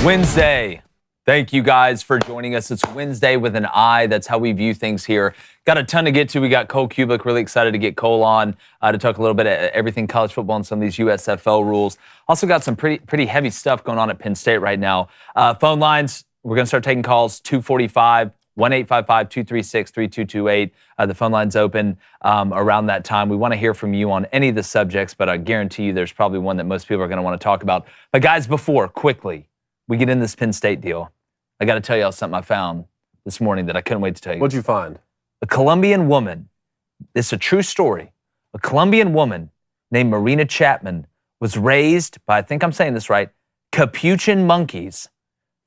Wednesday. Thank you guys for joining us. It's Wednesday with an I. That's how we view things here. Got a ton to get to. We got Cole Cubelic. Really excited to get Cole on to talk a little bit of everything college football and some of these USFL rules. Also got some pretty heavy stuff going on at Penn State right now. Phone lines, we're going to start taking calls, 245, 1-855-236-3228. The phone line's open around that time. We want to hear from you on any of the subjects, but I guarantee you there's probably one that most people are going to want to talk about. But guys, before, quickly, we get in this Penn State deal, I got to tell y'all something I found this morning that I couldn't wait to tell you. What'd you find? A Colombian woman, it's a true story, a Colombian woman named Marina Chapman was raised by, I think I'm saying this right, capuchin monkeys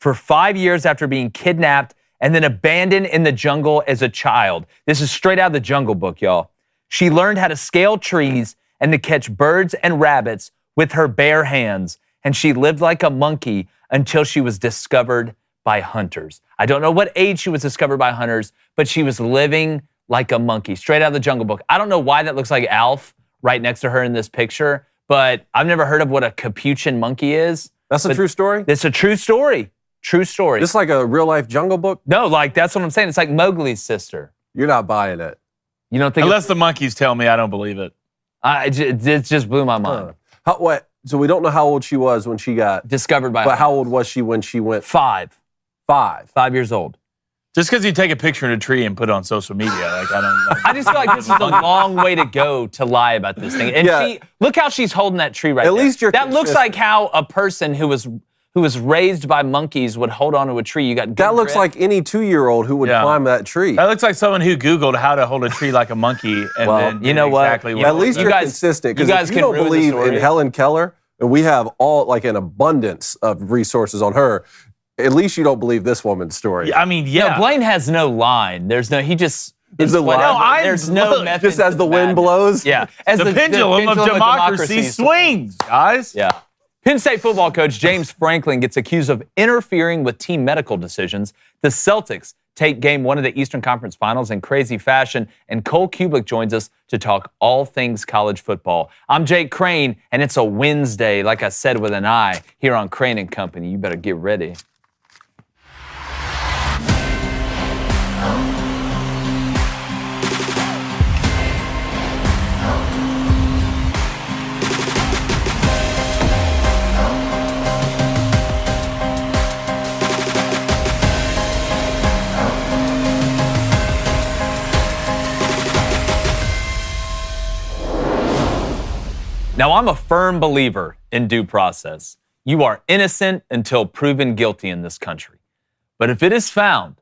for 5 years after being kidnapped and then abandoned in the jungle as a child. This is straight out of the Jungle Book, y'all. She learned how to scale trees and to catch birds and rabbits with her bare hands, and she lived like a monkey until she was discovered by hunters. I don't know what age she was discovered by hunters, but she was living like a monkey, straight out of the Jungle Book. I don't know why that looks like Alf right next to her in this picture, but I've never heard of what a capuchin monkey is. That's a true story? It's a true story. True story. Just like a real-life Jungle Book? No, like that's what I'm saying. It's like Mowgli's sister. You're not buying it. You don't think? Unless the monkeys tell me, I don't believe it. It just blew my mind. What? So we don't know how old she was when she got discovered by. But how old was she when she went? 5. 5 years old. Just because you take a picture in a tree and put it on social media, like I don't know. I just feel like this is a long way to go to lie about this thing. And she, look how she's holding that tree right there. At least you're that looks like how a person who was raised by monkeys would hold onto a tree. You got that looks grip. Like any 2-year-old who would climb that tree. That looks like someone who Googled how to hold a tree like a monkey, and then you know what? Exactly At least you're consistent. Because if you don't believe in Helen Keller, and we have all like an abundance of resources on her, at least you don't believe this woman's story. I mean, No, Blaine has no line. There's no. He just. There's a line. There's no method. Just as the wind blows. Yeah. As the pendulum of democracy swings, guys. Yeah. Penn State football coach James Franklin gets accused of interfering with team medical decisions. The Celtics take game 1 of the Eastern Conference Finals in crazy fashion, and Cole Cubelic joins us to talk all things college football. I'm Jake Crane, and it's a Wednesday, like I said, with an I, here on Crane and Company. You better get ready. Now, I'm a firm believer in due process. You are innocent until proven guilty in this country. But if it is found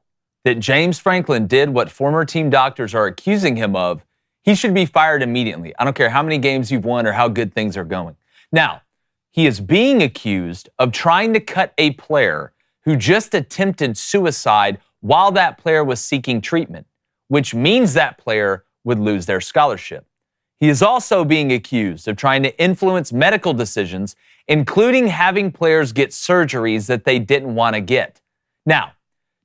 that James Franklin did what former team doctors are accusing him of, he should be fired immediately. I don't care how many games you've won or how good things are going. Now, he is being accused of trying to cut a player who just attempted suicide while that player was seeking treatment, which means that player would lose their scholarship. He is also being accused of trying to influence medical decisions, including having players get surgeries that they didn't want to get. Now,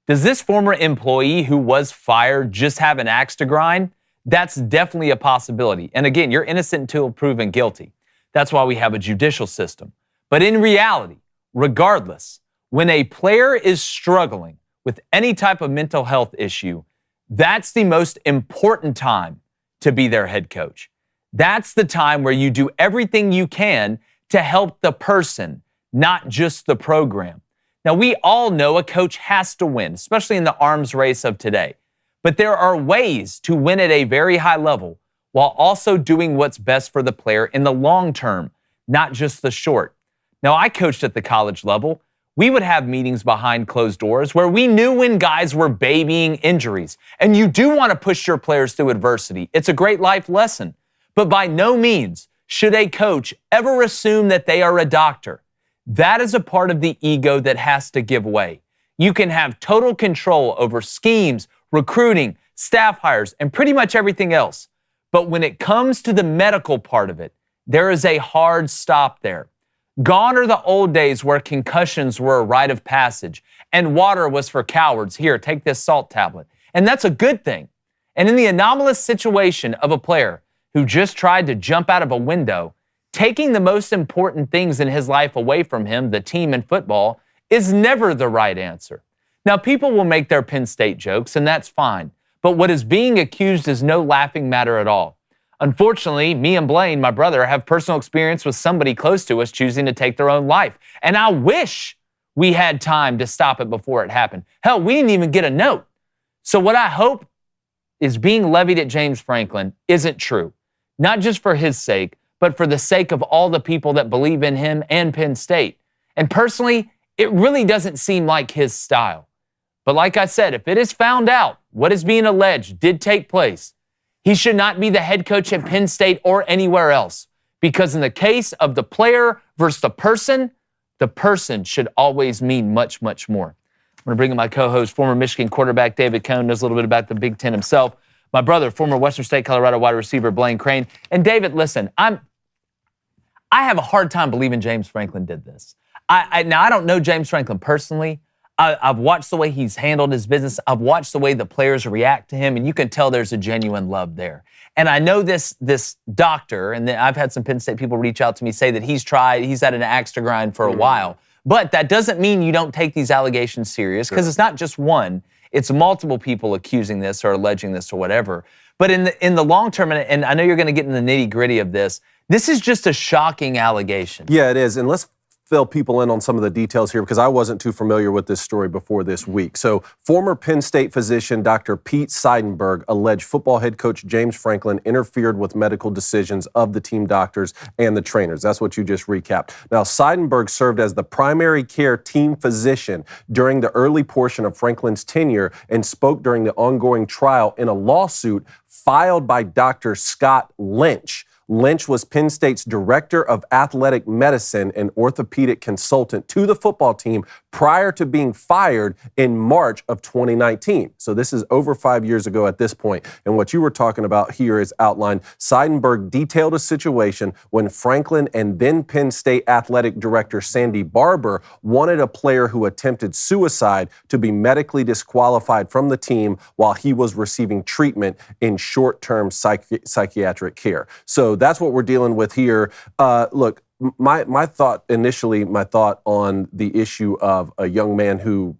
does this former employee who was fired just have an axe to grind? That's definitely a possibility. And again, you're innocent until proven guilty. That's why we have a judicial system. But in reality, regardless, when a player is struggling with any type of mental health issue, that's the most important time to be their head coach. That's the time where you do everything you can to help the person, not just the program. Now, we all know a coach has to win, especially in the arms race of today. But there are ways to win at a very high level while also doing what's best for the player in the long term, not just the short. Now, I coached at the college level. We would have meetings behind closed doors where we knew when guys were babying injuries. And you do want to push your players through adversity. It's a great life lesson. But by no means should a coach ever assume that they are a doctor. That is a part of the ego that has to give way. You can have total control over schemes, recruiting, staff hires, and pretty much everything else. But when it comes to the medical part of it, there is a hard stop there. Gone are the old days where concussions were a rite of passage and water was for cowards. Here, take this salt tablet. And that's a good thing. And in the anomalous situation of a player who just tried to jump out of a window, taking the most important things in his life away from him, the team and football, is never the right answer. Now, people will make their Penn State jokes, and that's fine. But what is being accused is no laughing matter at all. Unfortunately, me and Blaine, my brother, have personal experience with somebody close to us choosing to take their own life. And I wish we had time to stop it before it happened. Hell, we didn't even get a note. So what I hope is being levied at James Franklin isn't true. Not just for his sake, but for the sake of all the people that believe in him and Penn State. And personally, it really doesn't seem like his style. But like I said, if it is found out what is being alleged did take place, he should not be the head coach at Penn State or anywhere else. Because in the case of the player versus the person should always mean much, much more. I'm going to bring in my co-host, former Michigan quarterback David Cohn, knows a little bit about the Big Ten himself. My brother, former Western State, Colorado wide receiver Blaine Crane. And David, listen, I have a hard time believing James Franklin did this. Now, I don't know James Franklin personally. I've watched the way he's handled his business. I've watched the way the players react to him, and you can tell there's a genuine love there. And I know this doctor, and I've had some Penn State people reach out to me, say that he's had an axe to grind for a while. But that doesn't mean you don't take these allegations serious, because it's not just one. It's multiple people accusing this or alleging this or whatever. But in the long term, and I know you're going to get in the nitty-gritty of this is just a shocking allegation. Yeah, it is. And let's fill people in on some of the details here, because I wasn't too familiar with this story before this week. So former Penn State physician Dr. Pete Seidenberg alleged football head coach James Franklin interfered with medical decisions of the team doctors and the trainers. That's what you just recapped. Now, Seidenberg served as the primary care team physician during the early portion of Franklin's tenure and spoke during the ongoing trial in a lawsuit filed by Dr. Scott Lynch. Lynch was Penn State's director of athletic medicine and orthopedic consultant to the football team prior to being fired in March of 2019. So this is over 5 years ago at this point. And what you were talking about here is outlined. Seidenberg detailed a situation when Franklin and then Penn State athletic director Sandy Barber wanted a player who attempted suicide to be medically disqualified from the team while he was receiving treatment in short-term psychiatric care. So that's what we're dealing with here. Look, my thought on the issue of a young man who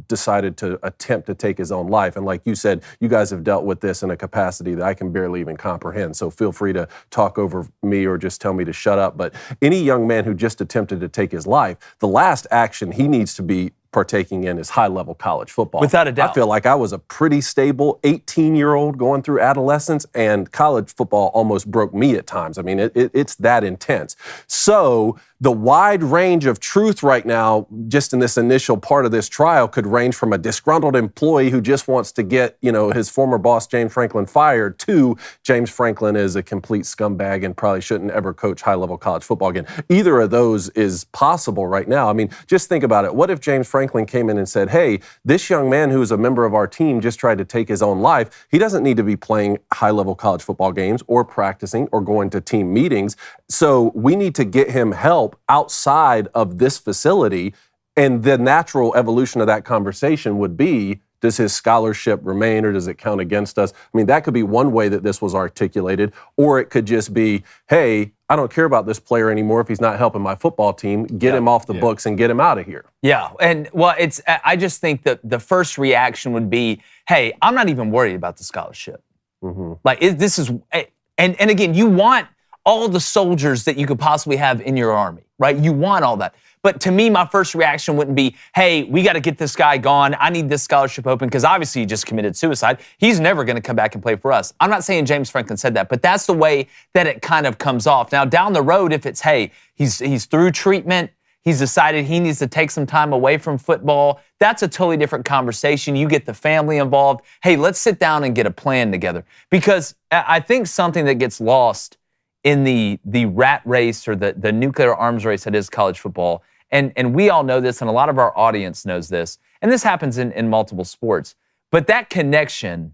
decided to attempt to take his own life. And like you said, you guys have dealt with this in a capacity that I can barely even comprehend. So feel free to talk over me or just tell me to shut up. But any young man who just attempted to take his life, the last action he needs to be partaking in is high-level college football. Without a doubt. I feel like I was a pretty stable 18-year-old going through adolescence, and college football almost broke me at times. I mean, it's that intense. So the wide range of truth right now, just in this initial part of this trial, could range from a disgruntled employee who just wants to get, his former boss, James Franklin, fired, to James Franklin is a complete scumbag and probably shouldn't ever coach high-level college football again. Either of those is possible right now. I mean, just think about it. What if James Franklin came in and said, hey, this young man who is a member of our team just tried to take his own life. He doesn't need to be playing high-level college football games or practicing or going to team meetings. So we need to get him help outside of this facility. And the natural evolution of that conversation would be, does his scholarship remain or does it count against us? I mean, that could be one way that this was articulated, or it could just be, hey, I don't care about this player anymore if he's not helping my football team. Get him off the books and get him out of here. Yeah, and well, I just think that the first reaction would be, hey, I'm not even worried about the scholarship. Mm-hmm. And again, you want all the soldiers that you could possibly have in your army, right? You want all that. But to me, my first reaction wouldn't be, hey, we got to get this guy gone. I need this scholarship open, because obviously he just committed suicide. He's never going to come back and play for us. I'm not saying James Franklin said that, but that's the way that it kind of comes off. Now, down the road, if it's, hey, he's through treatment, he's decided he needs to take some time away from football, that's a totally different conversation. You get the family involved. Hey, let's sit down and get a plan together. Because I think something that gets lost in the rat race or the nuclear arms race that is college football, and we all know this, and a lot of our audience knows this, and this happens in multiple sports, but that connection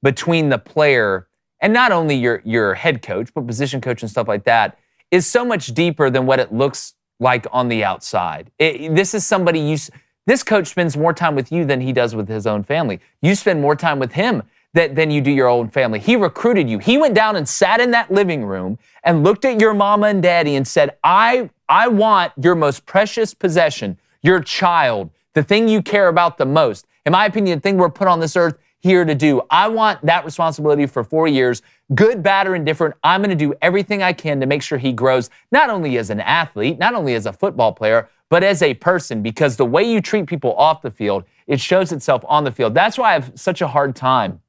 between the player and not only your head coach, but position coach and stuff like that is so much deeper than what it looks like on the outside. This is somebody this coach spends more time with you than he does with his own family. You spend more time with him than you do your own family. He recruited you. He went down and sat in that living room and looked at your mama and daddy and said, I want your most precious possession, your child, the thing you care about the most. In my opinion, the thing we're put on this earth here to do. I want that responsibility for 4 years, good, bad, or indifferent. I'm going to do everything I can to make sure he grows, not only as an athlete, not only as a football player, but as a person, because the way you treat people off the field, it shows itself on the field. That's why I have such a hard time,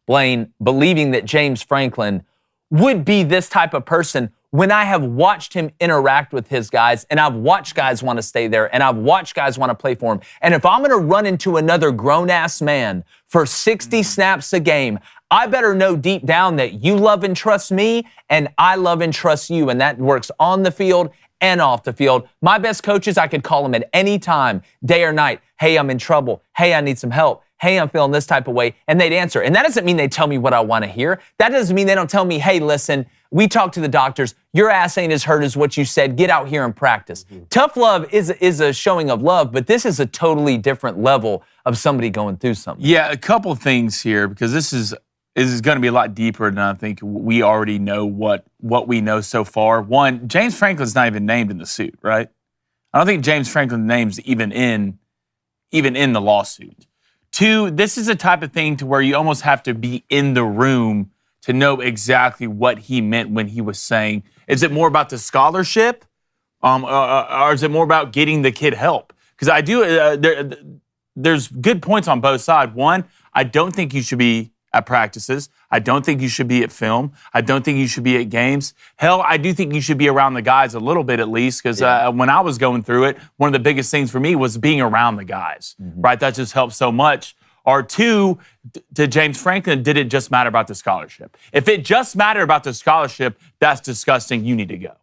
Blaine, believing that James Franklin would be this type of person when I have watched him interact with his guys, and I've watched guys want to stay there, and I've watched guys want to play for him. And if I'm going to run into another grown-ass man for 60 snaps a game, I better know deep down that you love and trust me, and I love and trust you, and that works on the field and off the field. My best coaches, I could call them at any time, day or night. Hey, I'm in trouble. Hey, I need some help. Hey, I'm feeling this type of way. And they'd answer. And that doesn't mean they tell me what I want to hear. That doesn't mean they don't tell me, hey, listen, we talked to the doctors. Your ass ain't as hurt as what you said. Get out here and practice. Tough love is a showing of love, but this is a totally different level of somebody going through something. Yeah, a couple things here, because this is going to be a lot deeper than I think we already know what we know so far. One, James Franklin's not even named in the suit, right? I don't think James Franklin's name's even in the lawsuit. Two, this is a type of thing to where you almost have to be in the room to know exactly what he meant when he was saying. Is it more about the scholarship, or is it more about getting the kid help? Because I do. There's good points on both sides. One, I don't think you should be at practices. I don't think you should be at film. I don't think you should be at games. Hell, I do think you should be around the guys a little bit at least, because when I was going through it, one of the biggest things for me was being around the guys, right? That just helps so much. Or two, to James Franklin, did it just matter about the scholarship? If it just mattered about the scholarship, that's disgusting. You need to go.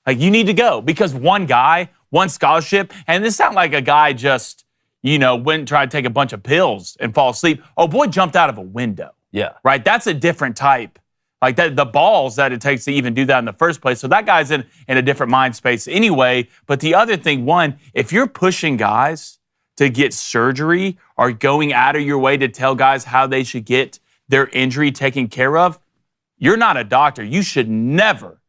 Like, you need to go, because one guy, one scholarship, and this sounds like a guy just, went and tried to take a bunch of pills and fall asleep. Oh, boy, jumped out of a window. Yeah. Right? That's a different type. Like, that, the balls that it takes to even do that in the first place. So that guy's in a different mind space anyway. But the other thing, one, if you're pushing guys to get surgery or going out of your way to tell guys how they should get their injury taken care of, you're not a doctor. You should never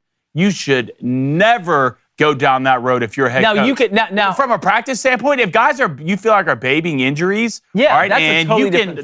go down that road if you're a head coach. You could now from a practice standpoint, if guys you feel like are babying injuries, yeah, all right,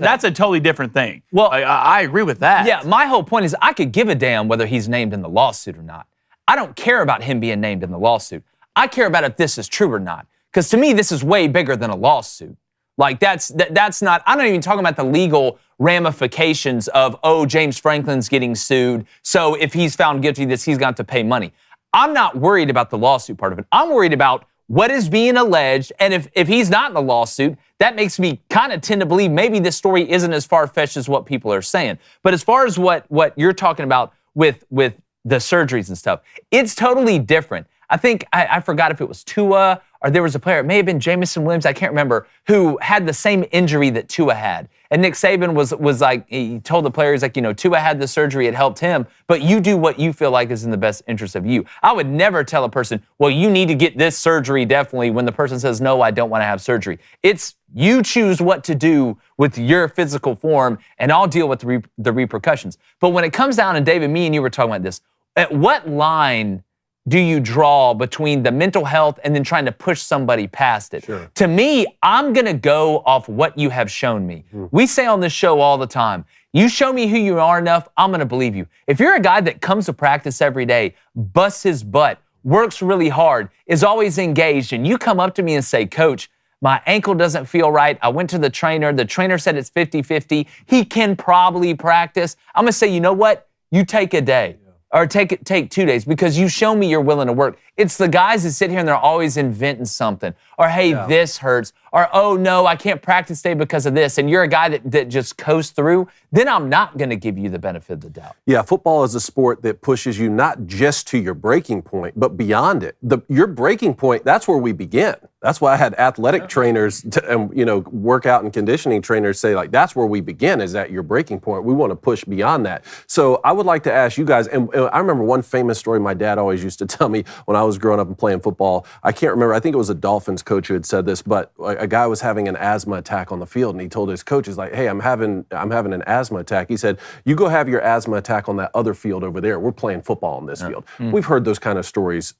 that's a totally different thing. Well, I agree with that. Yeah, my whole point is I could give a damn whether he's named in the lawsuit or not. I don't care about him being named in the lawsuit. I care about if this is true or not. Because to me, this is way bigger than a lawsuit. Like, that's not, I'm not even talking about the legal ramifications of, James Franklin's getting sued, so if he's found guilty of this, he's got to pay money. I'm not worried about the lawsuit part of it. I'm worried about what is being alleged, and if he's not in the lawsuit, that makes me kind of tend to believe maybe this story isn't as far-fetched as what people are saying. But as far as what you're talking about with the surgeries and stuff, it's totally different. I think, I forgot if it was Tua or there was a player, it may have been Jamison Williams, I can't remember, who had the same injury that Tua had. And Nick Saban was like, he told the players, like, Tua had the surgery, it helped him, but you do what you feel like is in the best interest of you. I would never tell a person, well, you need to get this surgery definitely, when the person says, no, I don't want to have surgery. It's you choose what to do with your physical form, and I'll deal with the repercussions. But when it comes down, and David, me and you were talking about this, at what line do you draw between the mental health and then trying to push somebody past it? Sure. To me, I'm going to go off what you have shown me. We say on this show all the time, you show me who you are enough, I'm going to believe you. If you're a guy that comes to practice every day, busts his butt, works really hard, is always engaged, and you come up to me and say, Coach, my ankle doesn't feel right. I went to the trainer said it's 50-50. He can probably practice. I'm going to say, you know what? You take a day. Or take 2 days, because you show me you're willing to work. It's the guys that sit here and they're always inventing something. Or, hey, this hurts. Or, oh, no, I can't practice today because of this. And you're a guy that just coasts through. Then I'm not going to give you the benefit of the doubt. Yeah, football is a sport that pushes you not just to your breaking point, but beyond it. Your breaking point, that's where we begin. That's why I had athletic trainers, workout and conditioning trainers say, like, that's where we begin, is at your breaking point. We want to push beyond that. So I would like to ask you guys, and I remember one famous story my dad always used to tell me when I was growing up and playing football. I can't remember, I think it was a Dolphins coach who had said this, but a guy was having an asthma attack on the field, and he told his coaches, like, hey, I'm having an asthma attack. He said, you go have your asthma attack on that other field over there. We're playing football on this field. We've heard those kind of stories,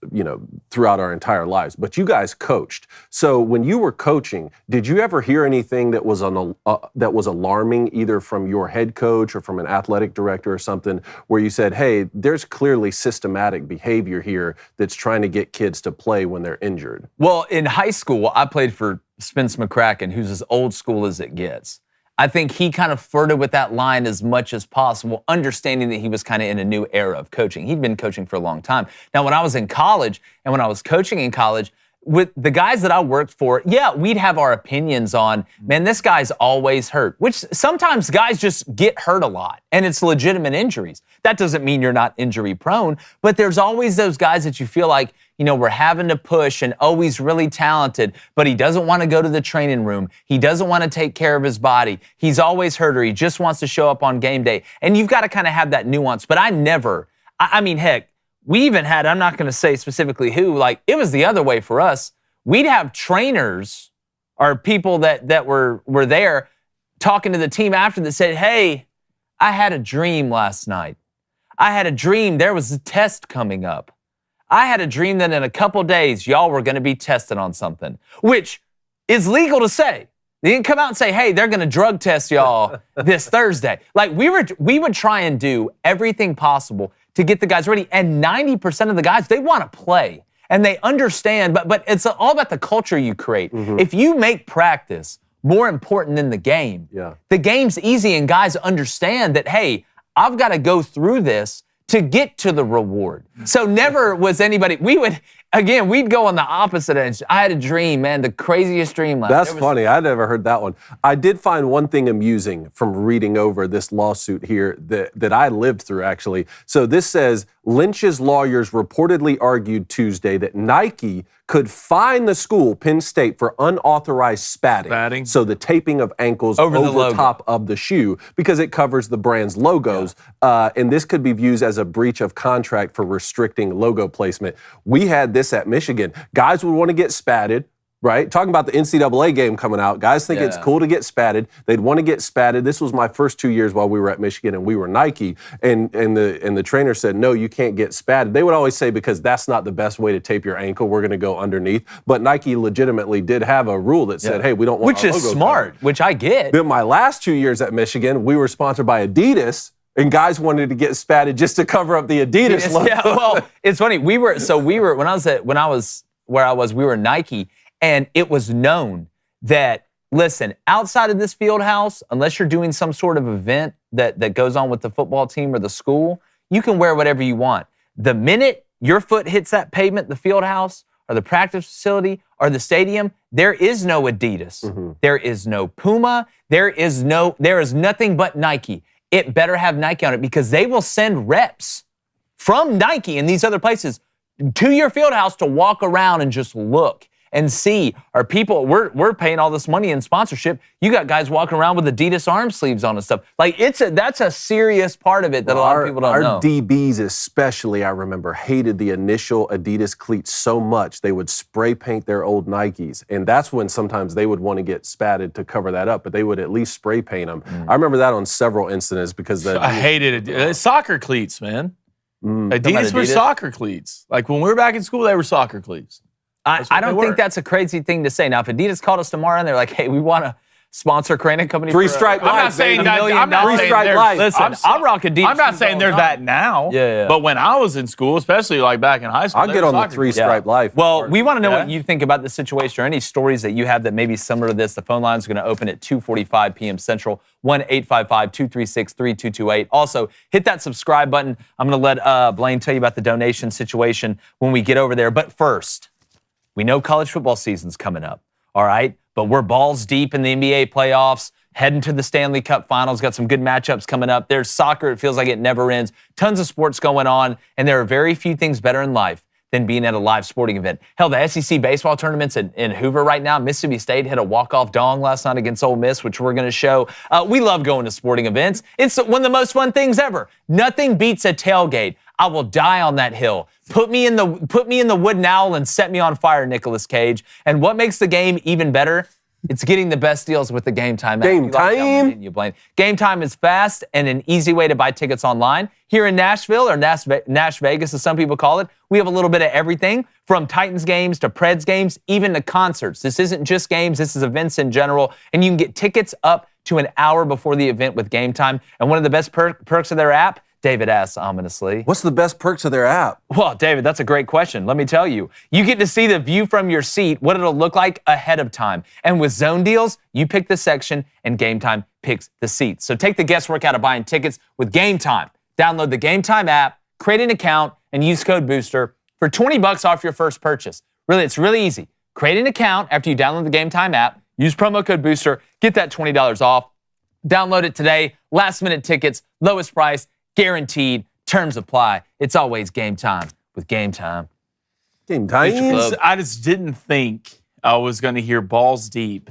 throughout our entire lives, but you guys coached. So when you were coaching, did you ever hear anything that was alarming, either from your head coach or from an athletic director or something, where you said, hey, there's clearly systematic behavior here that's trying to get kids to play when they're injured? Well, in high school, I played for Spence McCracken, who's as old school as it gets. I think he kind of flirted with that line as much as possible, understanding that he was kind of in a new era of coaching. He'd been coaching for a long time. Now, when I was in college and when I was coaching in college, with the guys that I worked for, yeah, we'd have our opinions on, man, this guy's always hurt, which sometimes guys just get hurt a lot, and it's legitimate injuries. That doesn't mean you're not injury prone, but there's always those guys that you feel like, we're having to push, and he's really talented, but he doesn't want to go to the training room. He doesn't want to take care of his body. He's always hurt, or he just wants to show up on game day. And you've got to kind of have that nuance. But heck, we even had, I'm not going to say specifically who, it was the other way for us. We'd have trainers or people that were there talking to the team after that said, hey, I had a dream last night. I had a dream there was a test coming up. I had a dream that in a couple days, y'all were going to be tested on something, which is legal to say. They didn't come out and say, hey, they're going to drug test y'all this Thursday. We would try and do everything possible to get the guys ready. And 90% of the guys, they want to play and they understand, but it's all about the culture you create. Mm-hmm. If you make practice more important than the game, the game's easy and guys understand that, hey, I've got to go through this to get to the reward. So never was anybody, we'd go on the opposite end. I had a dream, man, the craziest dream. That's funny. I never heard that one. I did find one thing amusing from reading over this lawsuit here that I lived through, actually. So this says, Lynch's lawyers reportedly argued Tuesday that Nike could fine the school, Penn State, for unauthorized spatting. So the taping of ankles over top of the shoe, because it covers the brand's logos. Yeah. And this could be viewed as a breach of contract for restricting logo placement. We had this at Michigan. Guys would want to get spatted, right? Talking about the NCAA game coming out. Guys think it's cool to get spatted. They'd want to get spatted. This was my first 2 years while we were at Michigan and we were Nike. And the trainer said, no, you can't get spatted. They would always say, because that's not the best way to tape your ankle. We're going to go underneath. But Nike legitimately did have a rule that said, hey, we don't want our logo smart, covered. Which I get. Then my last 2 years at Michigan, we were sponsored by Adidas. And guys wanted to get spatted just to cover up the Adidas logo. Yeah, well, it's funny. We were when I was where I was, we were Nike. And it was known that, listen, outside of this field house, unless you're doing some sort of event that goes on with the football team or the school, you can wear whatever you want. The minute your foot hits that pavement, the field house or the practice facility or the stadium, there is no Adidas. Mm-hmm. There is no Puma. There is nothing but Nike. It better have Nike on it, because they will send reps from Nike and these other places to your field house to walk around and just look and see, are people, we're paying all this money in sponsorship. You got guys walking around with Adidas arm sleeves on and stuff. That's a serious part of it that a lot of people don't know. Our DBs especially, I remember, hated the initial Adidas cleats so much they would spray paint their old Nikes. And that's when sometimes they would want to get spatted to cover that up, but they would at least spray paint them. I remember that on several incidents because I hated it. Soccer cleats, man. Adidas were soccer cleats. When we were back in school, they were soccer cleats. I don't think that's a crazy thing to say. Now, if Adidas called us tomorrow and they're like, hey, we want to sponsor Crane & Company. Three-stripe life. I'm not saying that. I'm not saying three-stripe life. Listen, I rock Adidas. I'm not saying they're that now. Yeah. But when I was in school, especially back in high school, I'll get on the three-stripe life. Well, we want to know what you think about this situation, or any stories that you have that may be similar to this. The phone lines are going to open at 2:45 p.m. Central, 1-855-236-3228. Also, hit that subscribe button. I'm going to let Blaine tell you about the donation situation when we get over there. But first, we know college football season's coming up, all right? But we're balls deep in the NBA playoffs, heading to the Stanley Cup Finals, got some good matchups coming up. There's soccer, it feels like it never ends. Tons of sports going on, and there are very few things better in life than being at a live sporting event. Hell, the SEC baseball tournament's in Hoover right now. Mississippi State hit a walk-off dong last night against Ole Miss, which we're going to show. We love going to sporting events. It's one of the most fun things ever. Nothing beats a tailgate. I will die on that hill. Put me in the wooden owl and set me on fire, Nicolas Cage. And what makes the game even better? It's getting the best deals with the Game Time app. Game Time? You Blaine. Game Time is fast and an easy way to buy tickets online. Here in Nashville, or Nash Vegas, as some people call it, we have a little bit of everything, from Titans games to Preds games, even to concerts. This isn't just games, this is events in general, and you can get tickets up to an hour before the event with Game Time. And one of the best perks of their app, David asks ominously. What's the best perks of their app? Well, David, that's a great question. Let me tell you. You get to see the view from your seat, what it'll look like ahead of time. And with zone deals, you pick the section and Game Time picks the seats. So take the guesswork out of buying tickets with Game Time. Download the Game Time app, create an account, and use code BOOSTER for $20 off your first purchase. Really, it's really easy. Create an account after you download the Game Time app, use promo code BOOSTER, get that $20 off. Download it today. Last minute tickets, lowest price, guaranteed. Terms apply. It's always Game Time with Game Time. Game Time? I just didn't think I was going to hear balls deep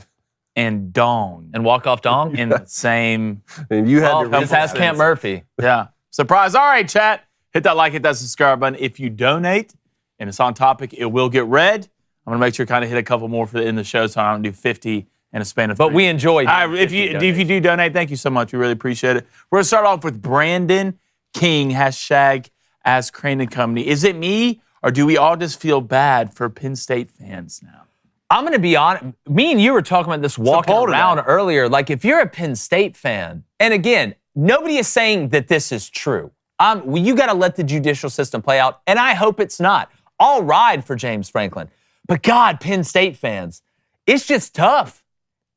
and dong And walk off dong? in the same. And you had to Just ask Camp Murphy. Yeah. Surprise. All right, chat. Hit that like, hit that subscribe button. If you donate and it's on topic, it will get read. I'm going to make sure to kind of hit a couple more for the end of the show so I don't do 50 in a span of But 3. we enjoyed it. If you do donate, thank you so much. We really appreciate it. We're going to start off with Brandon King, hashtag Ask Crane and Company. Is it me, or do we all just feel bad for Penn State fans now? I'm going to be honest. Me and you were talking about this walking around earlier. Like, if you're a Penn State fan, and again, nobody is saying that this is true. You got to let the judicial system play out, and I hope it's not. I'll ride for James Franklin. But God, Penn State fans, it's just tough.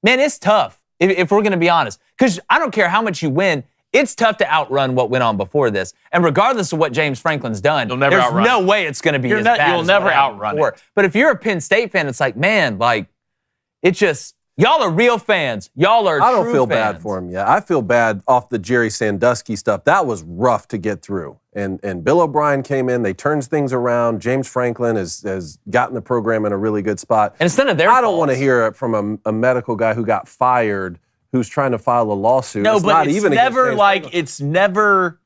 Man, it's tough, if we're going to be honest. Because I don't care how much you win, it's tough to outrun what went on before this. And regardless of what James Franklin's done, there's no way it's going to be as bad You'll as never what happened outrun before. it. But if you're a Penn State fan, it's like, man, like, it's just, y'all are real fans. Y'all are I don't true feel fans. bad for him yet. I feel bad off the Jerry Sandusky stuff. That was rough to get through. And Bill O'Brien came in. They turned things around. James Franklin has gotten the program in a really good spot. And it's none of their I don't fault. want to hear it from a medical guy who got fired who's trying to file a lawsuit. No, it's but not it's even never against like, Franklin. it's never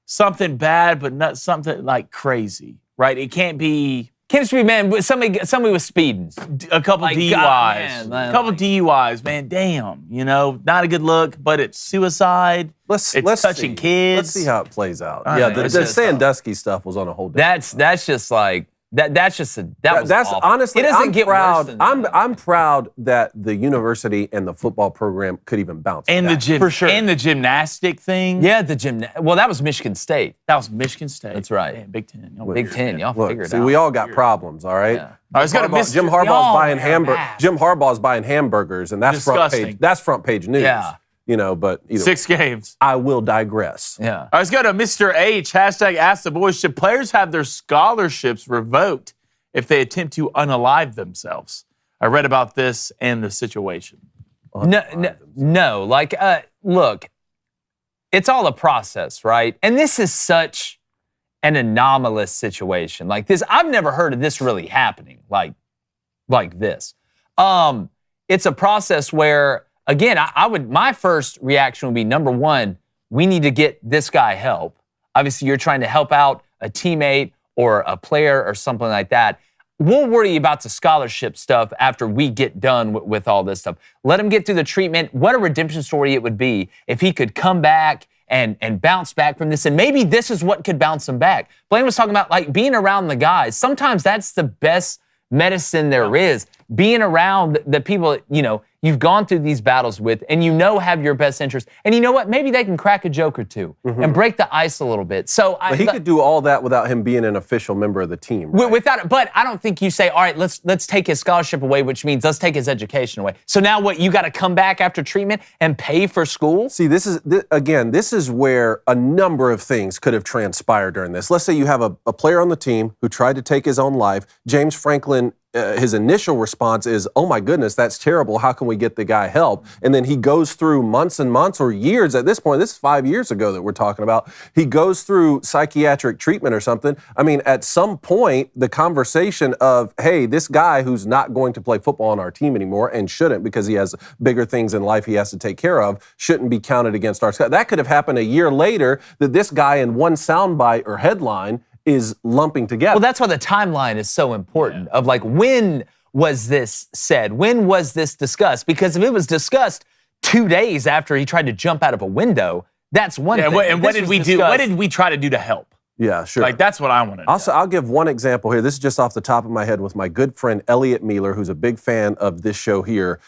something bad, but not something like crazy, right? It can't be Can't just be, man, somebody was speeding. a couple Like, DUIs. God, man, A couple DUIs, man, damn. You know, not a good look, but it's suicide. Let's touching see. kids. Let's see how it plays out. All Yeah, right, the it's just Sandusky stuff was on a whole different. That's just like, that's just that was That's awful. honestly, It doesn't I'm get proud. worse than that. I'm proud that the university and the football program could even bounce. And back. the For sure. and the gymnastic thing. Yeah, the gym. Well, that was Michigan State. That was Michigan State. That's right. Man, Big Ten. Y'all Big weird, Ten, man. y'all Look, figure it see, out. we all got problems, all right? Yeah. All right, let's go to Mr. Jim Harbaugh's Y'all buying wear hamburgers. masks. Jim Harbaugh's buying hamburgers, and that's front Disgusting. page. That's front page news. Yeah. You know, but either 6 games. I will digress. Yeah. All right, let's go to Mr. H. Hashtag Ask the Boys. Should players have their scholarships revoked if they attempt to unalive themselves? I read about this and the situation. No. Like, look, it's all a process, right? And this is such an anomalous situation. Like this, I've never heard of this really happening like this. It's a process where, again, my first reaction would be, number one, we need to get this guy help. Obviously, you're trying to help out a teammate or a player or something like that. We'll worry about the scholarship stuff after we get done with all this stuff. Let him get through the treatment. What a redemption story it would be if he could come back and bounce back from this. And maybe this is what could bounce him back. Blaine was talking about, like, being around the guys. Sometimes that's the best medicine there is. Being around the people, you know, you've gone through these battles with, and you know have your best interest. And you know what? Maybe they can crack a joke or two and break the ice a little bit. So But he could do all that without him being an official member of the team. Right? without, but I don't think you say, all right, let's take his scholarship away, which means let's take his education away. So now what? You got to come back after treatment and pay for school? See, this is where a number of things could have transpired during this. Let's say you have a player on the team who tried to take his own life. James Franklin, his initial response is, oh my goodness, that's terrible. How can we get the guy help? And then he goes through months and months or years at this point. This is 5 years ago that we're talking about. He goes through psychiatric treatment or something. I mean, at some point, the conversation of, hey, this guy who's not going to play football on our team anymore and shouldn't because he has bigger things in life he has to take care of, shouldn't be counted against our squad. That could have happened a year later, that this guy in one soundbite or headline is lumping together. Well, that's why the timeline is so important of like when was this said? When was this discussed? Because if it was discussed 2 days after he tried to jump out of a window, that's one thing. And what did we do? What did we try to do to help? Yeah, sure. Like, that's what I want to know. I'll give one example here. This is just off the top of my head with my good friend Elliot Mealer, who's a big fan of this show here.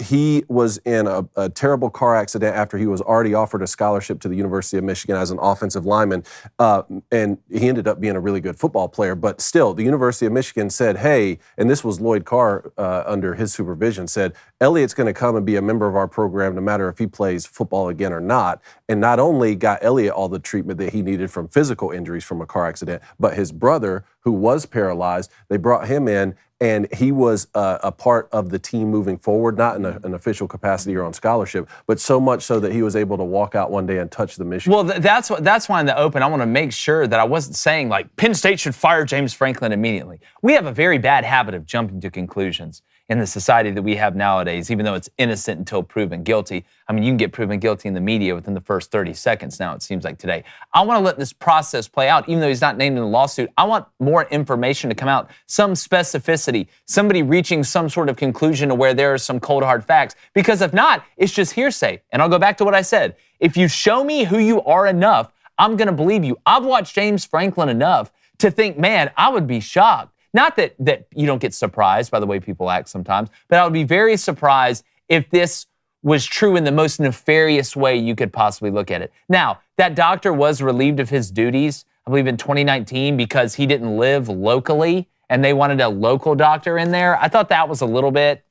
He was in a terrible car accident after he was already offered a scholarship to the University of Michigan as an offensive lineman. And he ended up being a really good football player. But still, the University of Michigan said, hey, and this was Lloyd Carr under his supervision, said, Elliot's going to come and be a member of our program no matter if he plays football again or not. And not only got Elliot all the treatment that he needed from physical injuries from a car accident, but his brother, who was paralyzed, they brought him in, and he was a part of the team moving forward, not in an official capacity or on scholarship, but so much so that he was able to walk out one day and touch the Michigan. Well, that's why in the open, I want to make sure that I wasn't saying, like, Penn State should fire James Franklin immediately. We have a very bad habit of jumping to conclusions in the society that we have nowadays, even though it's innocent until proven guilty. I mean, you can get proven guilty in the media within the first 30 seconds now, it seems like today. I want to let this process play out, even though he's not named in the lawsuit. I want more information to come out, some specificity, somebody reaching some sort of conclusion to where there are some cold, hard facts. Because if not, it's just hearsay. And I'll go back to what I said. If you show me who you are enough, I'm going to believe you. I've watched James Franklin enough to think, man, I would be shocked. Not that you don't get surprised by the way people act sometimes, but I would be very surprised if this was true in the most nefarious way you could possibly look at it. Now, that doctor was relieved of his duties, I believe in 2019, because he didn't live locally and they wanted a local doctor in there. I thought that was a little bit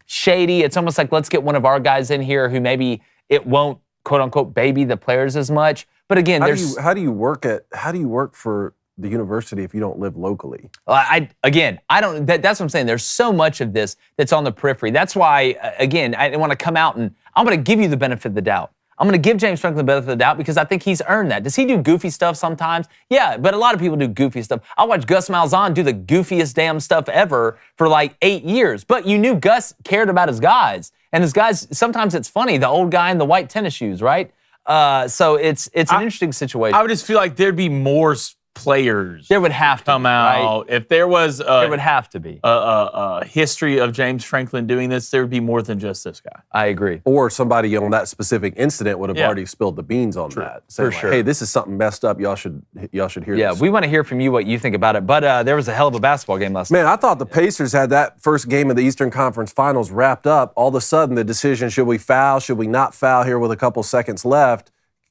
shady. It's almost like, let's get one of our guys in here who maybe it won't, quote unquote, baby the players as much. But again, how do you work for the university if you don't live locally? That's what I'm saying. There's so much of this that's on the periphery. That's why, again, I want to come out and I'm going to give you the benefit of the doubt. I'm going to give James Franklin the benefit of the doubt because I think he's earned that. Does he do goofy stuff sometimes? Yeah, but a lot of people do goofy stuff. I watched Gus Malzahn do the goofiest damn stuff ever for like 8 years. But you knew Gus cared about his guys. And his guys, sometimes it's funny, the old guy in the white tennis shoes, right? So it's an interesting situation. I would just feel like there'd be more players there would have to come out. Right? If there was there would have to be a history of James Franklin doing this, there would be more than just this guy. I agree. Or somebody on that specific incident would have already spilled the beans on that. Saying, for sure. Hey, this is something messed up. Y'all should hear this. Yeah, we want to hear from you what you think about it. But there was a hell of a basketball game last night. Man, I thought the Pacers had that first game of the Eastern Conference Finals wrapped up. All of a sudden, the decision, should we foul, should we not foul here with a couple seconds left,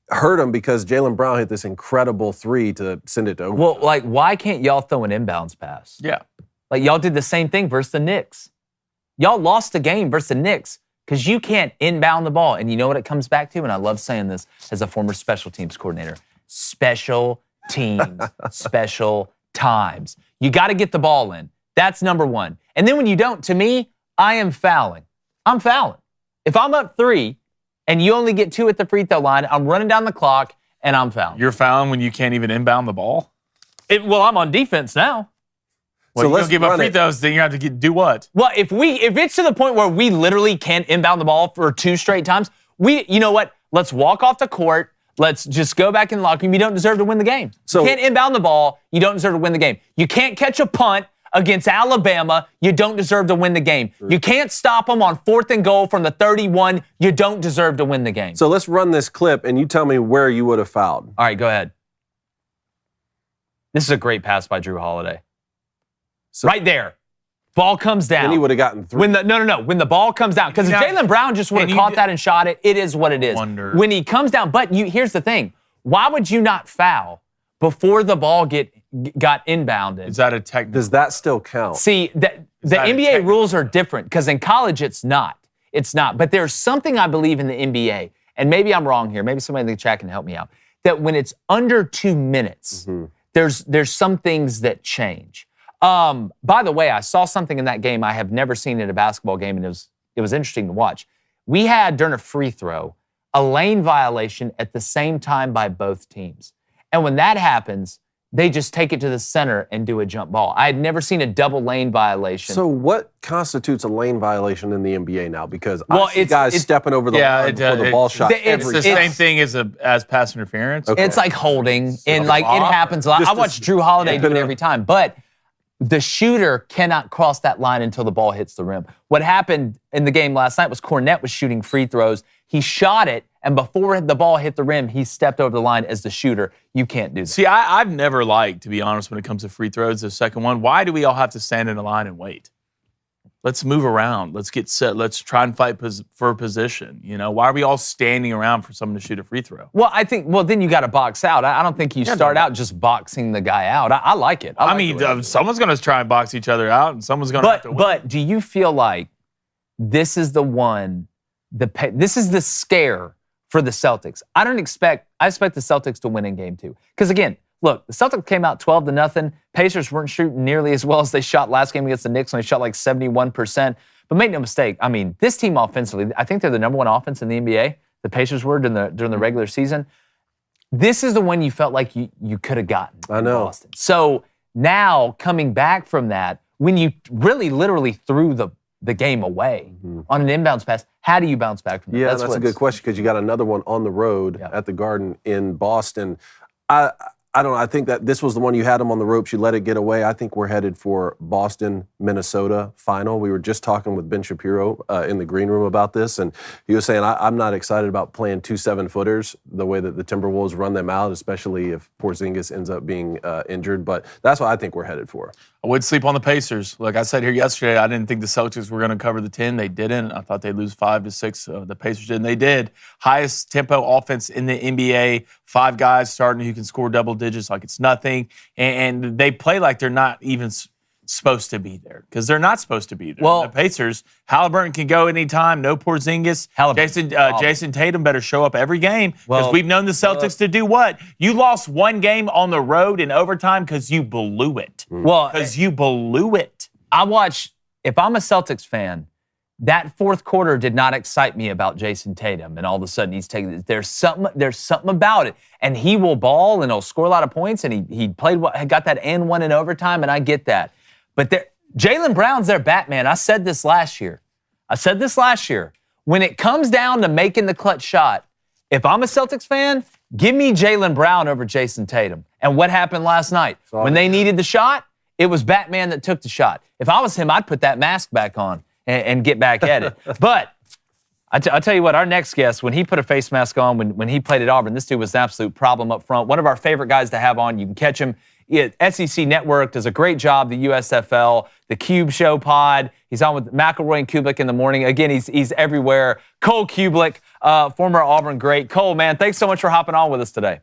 hurt him because Jaylen Brown hit this incredible three to send it to overtime. Well, like, why can't y'all throw an inbounds pass? Yeah. Like, y'all did the same thing versus the Knicks. Y'all lost the game versus the Knicks because you can't inbound the ball. And you know what it comes back to? And I love saying this as a former special teams coordinator. Special teams, special times. You got to get the ball in. That's number one. And then when you don't, to me, I am fouling. I'm fouling. If I'm up 3, and you only get 2 at the free throw line, I'm running down the clock, and I'm fouling. You're fouling when you can't even inbound the ball? Well, I'm on defense now. Well, so you don't give up free throws, then you have to do what? Well, if it's to the point where we literally can't inbound the ball for 2 straight times, you know what? Let's walk off the court. Let's just go back in the locker room. You don't deserve to win the game. You can't inbound the ball. You don't deserve to win the game. You can't catch a punt against Alabama, you don't deserve to win the game. You can't stop them on 4th and goal from the 31, you don't deserve to win the game. So let's run this clip, and you tell me where you would have fouled. All right, go ahead. This is a great pass by Drew Holiday. So, right there. Ball comes down. And he would have gotten 3. No. When the ball comes down, because if Jaylen Brown just would have caught that and shot it, it is what it is. When he comes down, but here's the thing. Why would you not foul before the ball got inbounded? Is that a technical? Does that still count? See, the NBA rules are different because in college it's not. It's not. But there's something I believe in the NBA, and maybe I'm wrong here. Maybe somebody in the chat can help me out. That when it's under 2 minutes, there's some things that change. By the way, I saw something in that game I have never seen in a basketball game, and it was interesting to watch. We had, during a free throw, a lane violation at the same time by both teams. And when that happens, they just take it to the center and do a jump ball. I had never seen a double lane violation. So what constitutes a lane violation in the NBA now? Because I see guys stepping over the line before the ball shot. It's the same thing as pass interference. Okay. It's like holding, and like it happens a lot. I watch Drew Holiday do it every time. But the shooter cannot cross that line until the ball hits the rim. What happened in the game last night was Cornette was shooting free throws. He shot it, and before the ball hit the rim, he stepped over the line as the shooter. You can't do that. See, I've never liked, to be honest, when it comes to free throws, the second one. Why do we all have to stand in a line and wait? Let's move around. Let's get set. Let's try and fight for position. Why are we all standing around for someone to shoot a free throw? Well, I think, then you got to box out. I don't think you start out just boxing the guy out. I like it. I mean, someone's going to try and box each other out, and someone's going to have to win. But do you feel like this is the one, this is the scare for the Celtics? I expect the Celtics to win in game 2. Because again, look, the Celtics came out 12-0. Pacers weren't shooting nearly as well as they shot last game against the Knicks when they shot like 71%. But make no mistake, I mean, this team offensively, I think they're the number 1 offense in the NBA. The Pacers were during the regular season. This is the one you felt like you could have gotten in Boston. So now coming back from that, when you really literally threw the game away on an inbounds pass, how do you bounce back from that? Yeah, that's a good question because you got another one on the road at the Garden in Boston. I don't know. I think that this was the one you had them on the ropes. You let it get away. I think we're headed for Boston, Minnesota final. We were just talking with Ben Shapiro in the green room about this, and he was saying, I'm not excited about playing 2 7-footers the way that the Timberwolves run them out, especially if Porzingis ends up being injured. But that's what I think we're headed for. I would sleep on the Pacers. Like I said here yesterday, I didn't think the Celtics were going to cover the 10. They didn't. I thought they'd lose 5-6. The Pacers did, and they did. Highest tempo offense in the NBA. 5 guys starting who can score double digits like it's nothing. And they play like they're not even supposed to be there because they're not supposed to be there. Well, the Pacers, Halliburton can go anytime. No Porzingis. Jason Tatum better show up every game because we've known the Celtics to do what? You lost 1 game on the road in overtime because you blew it. Because you blew it. If I'm a Celtics fan, that fourth quarter did not excite me about Jason Tatum, and all of a sudden he's taking. There's something about it, and he will ball and he'll score a lot of points, and he got that and one in overtime, and I get that. But Jaylen Brown's their Batman. I said this last year. When it comes down to making the clutch shot, if I'm a Celtics fan, give me Jaylen Brown over Jason Tatum. And what happened last night? When they needed the shot, it was Batman that took the shot. If I was him, I'd put that mask back on and get back at it. But I'll tell you what, our next guest, when he put a face mask on, when he played at Auburn, this dude was an absolute problem up front. One of our favorite guys to have on. You can catch him. SEC Network does a great job, the USFL, the Cube Show pod. He's on with McElroy and Kublik in the morning. Again, he's everywhere. Cole Cubelic, former Auburn great. Cole, man, thanks so much for hopping on with us today.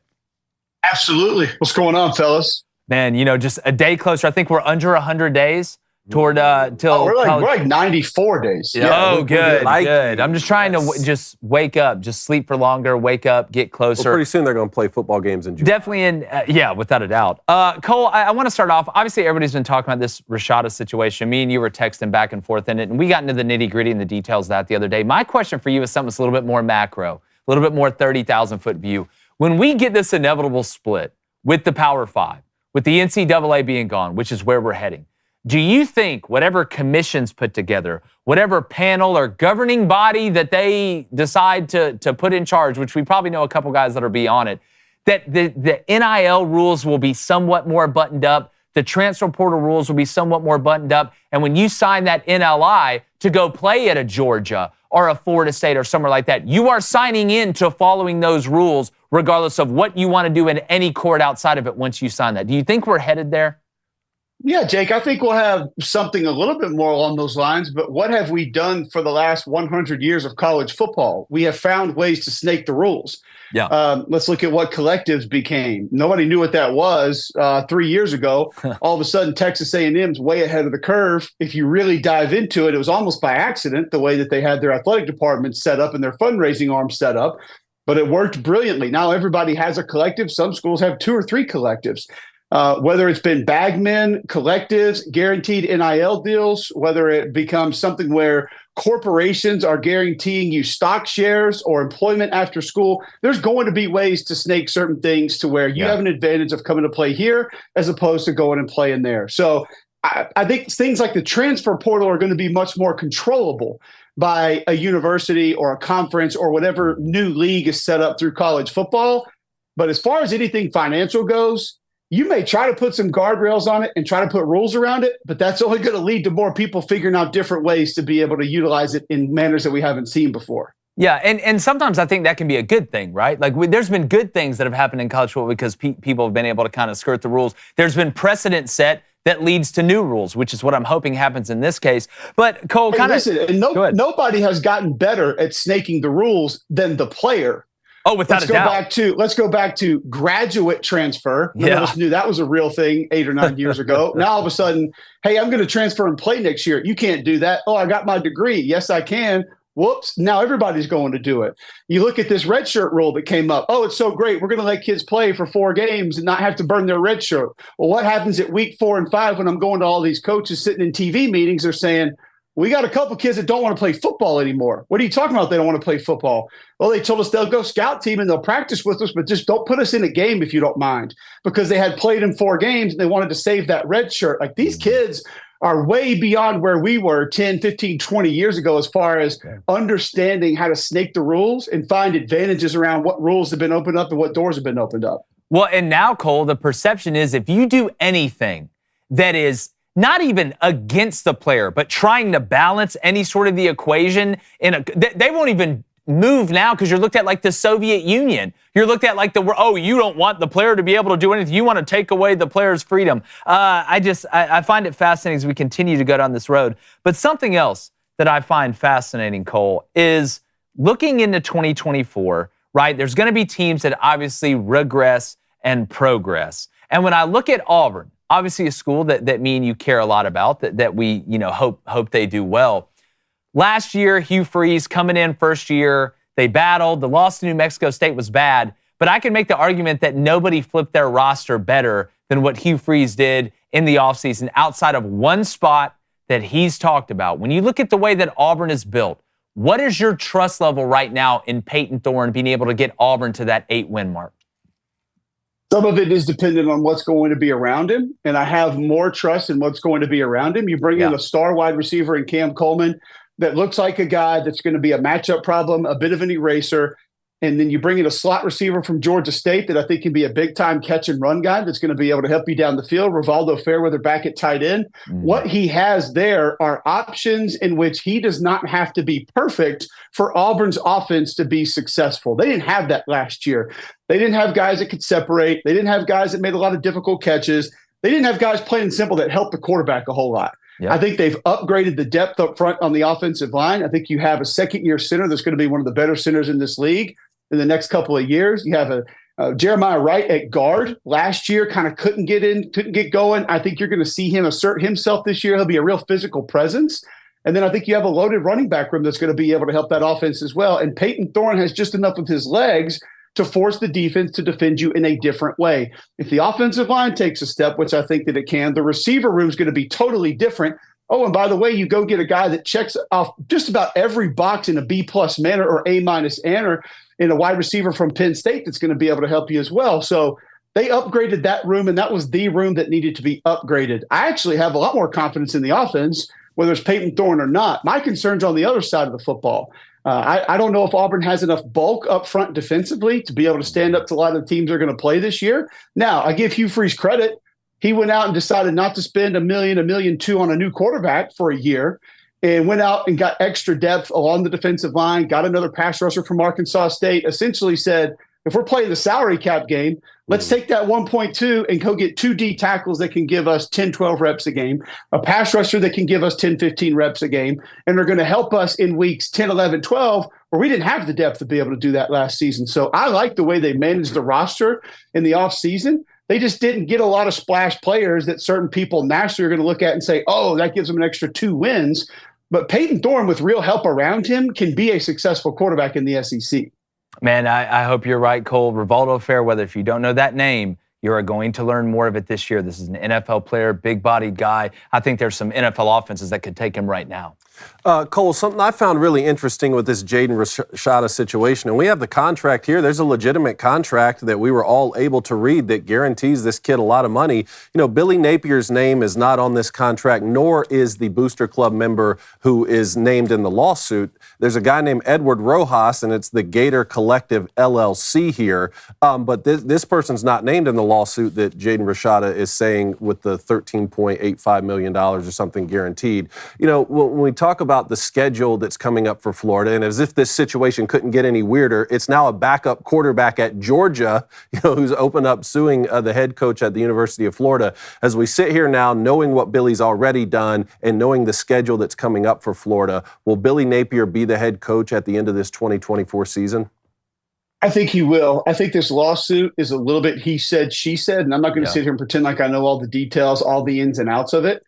Absolutely. What's going on, fellas? Man, just a day closer. I think we're under 100 days toward till we're like 94 days. Yeah, good. I'm just trying to just wake up, just sleep for longer, wake up, get closer. Well, pretty soon they're going to play football games in June. Definitely without a doubt. Cole, I want to start off. Obviously, everybody's been talking about this Rashada situation. Me and you were texting back and forth in it, and we got into the nitty-gritty and the details of that the other day. My question for you is something that's a little bit more macro, a little bit more 30,000-foot view. When we get this inevitable split with the Power Five, with the NCAA being gone, which is where we're heading, do you think whatever commissions put together, whatever panel or governing body that they decide to put in charge, which we probably know a couple guys that'll be on it, that the NIL rules will be somewhat more buttoned up, the transfer portal rules will be somewhat more buttoned up, and when you sign that NLI to go play at a Georgia or a Florida State or somewhere like that, you are signing in to following those rules regardless of what you want to do in any court outside of it once you sign that. Do you think we're headed there? Yeah, Jake, I think we'll have something a little bit more along those lines, but what have we done for the last 100 years of college football? We have found ways to snake the rules. Yeah. Let's look at what collectives became. Nobody knew what that was 3 years ago. All of a sudden, Texas A&M's way ahead of the curve. If you really dive into it, it was almost by accident, the way that they had their athletic department set up and their fundraising arm set up, but it worked brilliantly. Now everybody has a collective. Some schools have 2 or 3 collectives. Whether it's been bagmen, collectives, guaranteed NIL deals, whether it becomes something where corporations are guaranteeing you stock shares or employment after school, there's going to be ways to snake certain things to where you have an advantage of coming to play here as opposed to going and playing there. So I think things like the transfer portal are going to be much more controllable by a university or a conference or whatever new league is set up through college football. But as far as anything financial goes, you may try to put some guardrails on it and try to put rules around it, but that's only going to lead to more people figuring out different ways to be able to utilize it in manners that we haven't seen before. Yeah, and sometimes I think that can be a good thing, right? Like there's been good things that have happened in college football because people have been able to kind of skirt the rules. There's been precedent set that leads to new rules, which is what I'm hoping happens in this case. But Cole, nobody has gotten better at snaking the rules than the player. Oh, without a doubt. Let's go back to graduate transfer. None of us knew that was a real thing 8 or 9 years ago. Now all of a sudden, hey, I'm going to transfer and play next year. You can't do that. Oh, I got my degree. Yes, I can. Whoops. Now everybody's going to do it. You look at this red shirt rule that came up. Oh, it's so great. We're going to let kids play for 4 games and not have to burn their red shirt. Well, what happens at week 4 and 5 when I'm going to all these coaches sitting in TV meetings? They're saying, we got a couple kids that don't want to play football anymore. What are you talking about? They don't want to play football. Well, they told us they'll go scout team and they'll practice with us, but just don't put us in a game if you don't mind, because they had played in 4 games and they wanted to save that red shirt. Like these kids are way beyond where we were 10, 15, 20 years ago as far as understanding how to snake the rules and find advantages around what rules have been opened up and what doors have been opened up. Well, and now, Cole, the perception is if you do anything that is not even against the player, but trying to balance any sort of the equation, they won't even move now because you're looked at like the Soviet Union. You're looked at like you don't want the player to be able to do anything. You want to take away the player's freedom. I find it fascinating as we continue to go down this road. But something else that I find fascinating, Cole, is looking into 2024, right? There's going to be teams that obviously regress and progress. And when I look at Auburn, obviously a school that me and you care a lot about, that we hope they do well. Last year, Hugh Freeze coming in first year, they battled. The loss to New Mexico State was bad, but I can make the argument that nobody flipped their roster better than what Hugh Freeze did in the offseason outside of one spot that he's talked about. When you look at the way that Auburn is built, what is your trust level right now in Peyton Thorne being able to get Auburn to that 8-win mark? Some of it is dependent on what's going to be around him, and I have more trust in what's going to be around him. You bring in a star wide receiver in Cam Coleman that looks like a guy that's going to be a matchup problem, a bit of an eraser, and then you bring in a slot receiver from Georgia State that I think can be a big-time catch-and-run guy that's going to be able to help you down the field, Rivaldo Fairweather back at tight end. What he has there are options in which he does not have to be perfect for Auburn's offense to be successful. They didn't have that last year. They didn't have guys that could separate. They didn't have guys that made a lot of difficult catches. They didn't have guys plain and simple that helped the quarterback a whole lot. Yep. I think they've upgraded the depth up front on the offensive line. I think you have a second-year center that's going to be one of the better centers in this league in the next couple of years. You have a Jeremiah Wright at guard. Last year kind of couldn't get going. I think you're going to see him assert himself this year. He'll be a real physical presence. And then I think you have a loaded running back room that's going to be able to help that offense as well. And Peyton Thorne has just enough of his legs to force the defense to defend you in a different way. If the offensive line takes a step, which I think that it can, the receiver room is going to be totally different. Oh, and by the way, you go get a guy that checks off just about every box in a B-plus manner or A-minus manner in a wide receiver from Penn State that's going to be able to help you as well. So they upgraded that room, and that was the room that needed to be upgraded. I actually have a lot more confidence in the offense, whether it's Peyton Thorne or not. My concern's on the other side of the football. I don't know if Auburn has enough bulk up front defensively to be able to stand up to a lot of the teams they're going to play this year. Now, I give Hugh Freeze credit. He went out and decided not to spend $1 million, $1.2 million on a new quarterback for a year, and went out and got extra depth along the defensive line, got another pass rusher from Arkansas State, essentially said, if we're playing the salary cap game, let's take that 1.2 and go get 2 D tackles that can give us 10, 12 reps a game, a pass rusher that can give us 10, 15 reps a game, and they're going to help us in weeks 10, 11, 12, where we didn't have the depth to be able to do that last season. So I like the way they managed the roster in the offseason. They just didn't get a lot of splash players that certain people nationally are going to look at and say, oh, that gives them an extra 2 wins. But Peyton Thorne, with real help around him, can be a successful quarterback in the SEC. Man, I hope you're right, Cole. Rivaldo Fairweather, if you don't know that name, you are going to learn more of it this year. This is an NFL player, big-bodied guy. I think there's some NFL offenses that could take him right now. Cole, something I found really interesting with this Jaden Rashada situation, and we have the contract here. There's a legitimate contract that we were all able to read that guarantees this kid a lot of money. You know, Billy Napier's name is not on this contract, nor is the Booster Club member who is named in the lawsuit. There's a guy named Edward Rojas, and it's the Gator Collective LLC here. But this person's not named in the lawsuit that Jaden Rashada is saying with the $13.85 million or something guaranteed. You know, when we talk about the schedule that's coming up for Florida, and as if this situation couldn't get any weirder, it's now a backup quarterback at Georgia, you know, who's opened up suing the head coach at the University of Florida. As we sit here now, knowing what Billy's already done and knowing the schedule that's coming up for Florida, will Billy Napier be the head coach at the end of this 2024 season? I think he will. I think this lawsuit is a little bit he said, she said, and I'm not going to sit here and pretend like I know all the details, all the ins and outs of it.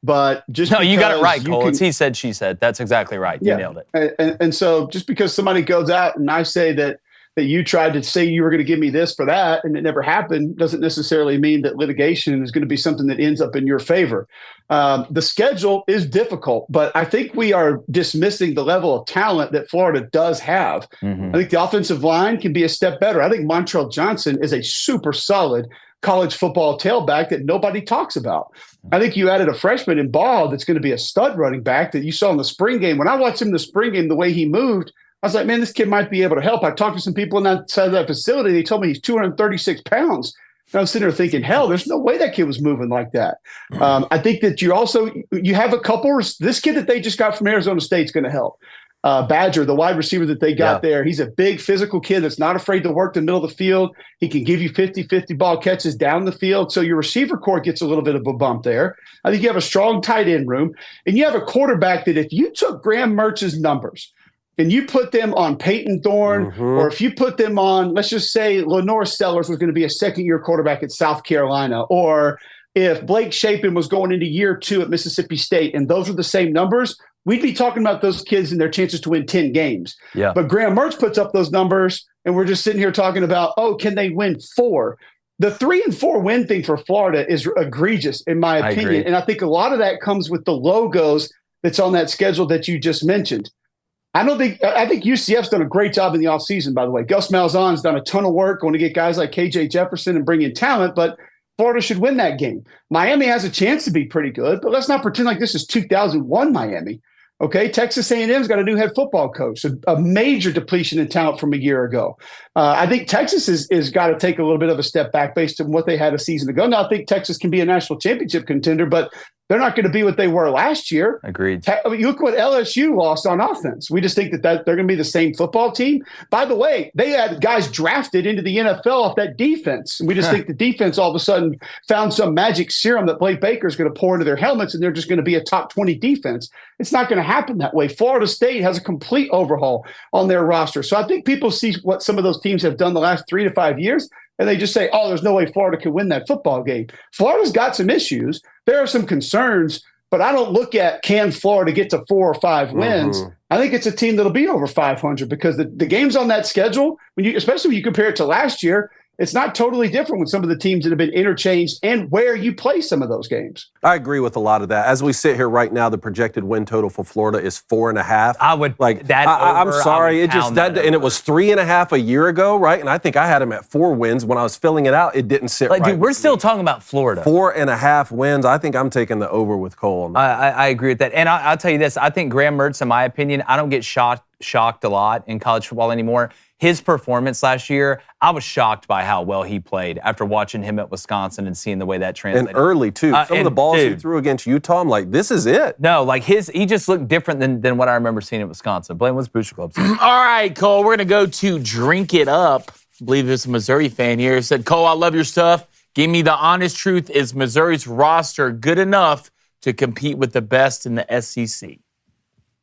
But just no, you got it right, Cole. It's he said, she said. That's exactly right. You nailed it. And so just because somebody goes out and I say that you tried to say you were going to give me this for that and it never happened doesn't necessarily mean that litigation is going to be something that ends up in your favor. The schedule is difficult, but I think we are dismissing the level of talent that Florida does have. I think the offensive line can be a step better. I think Montrell Johnson is a super solid college football tailback that nobody talks about. I think you added a freshman in Ball that's going to be a stud running back that you saw in the spring game. When I watched him in the spring game, the way he moved, I was like, man, this kid might be able to help. I talked to some people on that side of that facility. They told me he's 236 pounds. And I was sitting there thinking, hell, there's no way that kid was moving like that. I think that you have a couple. This kid that they just got from Arizona State is going to help. Badger, the wide receiver that they got there, he's a big physical kid that's not afraid to work the middle of the field. He can give you 50-50 ball catches down the field. So your receiver core gets a little bit of a bump there. I think you have a strong tight end room. And you have a quarterback that if you took Graham Mertz's numbers and you put them on Peyton Thorne, or if you put them on, let's just say Lenore Sellers was going to be a second-year quarterback at South Carolina, or if Blake Shapen was going into year 2 at Mississippi State, and those were the same numbers, we'd be talking about those kids and their chances to win 10 games. Yeah. But Graham Mertz puts up those numbers, and we're just sitting here talking about, oh, can they win 4? The 3-4 win thing for Florida is egregious, in my opinion. And I think a lot of that comes with the logos that's on that schedule that you just mentioned. I think UCF's done a great job in the offseason, by the way. Gus Malzahn's done a ton of work going to get guys like KJ Jefferson and bring in talent, but Florida should win that game. Miami has a chance to be pretty good, but let's not pretend like this is 2001 Miami. Okay, Texas A&M's got a new head football coach, a major depletion in talent from a year ago. I think Texas is got to take a little bit of a step back based on what they had a season ago. Now, I think Texas can be a national championship contender, but they're not going to be what they were last year. Agreed. You look what LSU lost on offense. We just think that they're going to be the same football team. By the way, they had guys drafted into the NFL off that defense. And we just think the defense all of a sudden found some magic serum that Blake Baker is going to pour into their helmets, and they're just going to be a top 20 defense. It's not going to happen that way. Florida State has a complete overhaul on their roster. So I think people see what some of those teams have done the last 3 to 5 years, and they just say, oh, there's no way Florida can win that football game. Florida's got some issues. There are some concerns, but I don't look at can Florida get to 4 or 5 wins. I think it's a team that'll be over 500 because the games on that schedule, especially when you compare it to last year, it's not totally different with some of the teams that have been interchanged and where you play some of those games. I agree with a lot of that. As we sit here right now, the projected win total for Florida is 4.5. I would like that. I'm sorry, it just that, and it was 3.5 a year ago, right? And I think I had him at 4 wins when I was filling it out. It didn't sit right. Dude, we're still talking about Florida. 4.5 wins. I think I'm taking the over with Cole. I agree with that, and I'll tell you this: I think Graham Mertz, in my opinion, I don't get shocked a lot in college football anymore. His performance last year, I was shocked by how well he played after watching him at Wisconsin and seeing the way that translated. And early, too. Some of the balls he threw against Utah, I'm like, this is it. No, like he just looked different than what I remember seeing at Wisconsin. Blaine, what's Booster Club? All right, Cole, we're going to go to Drink It Up. I believe there's a Missouri fan here. Said, Cole, I love your stuff. Give me the honest truth. Is Missouri's roster good enough to compete with the best in the SEC?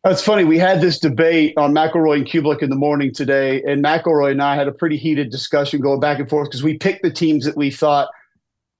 That's funny. We had this debate on McElroy and Cubelic in the morning today, and McElroy and I had a pretty heated discussion going back and forth because we picked the teams that we thought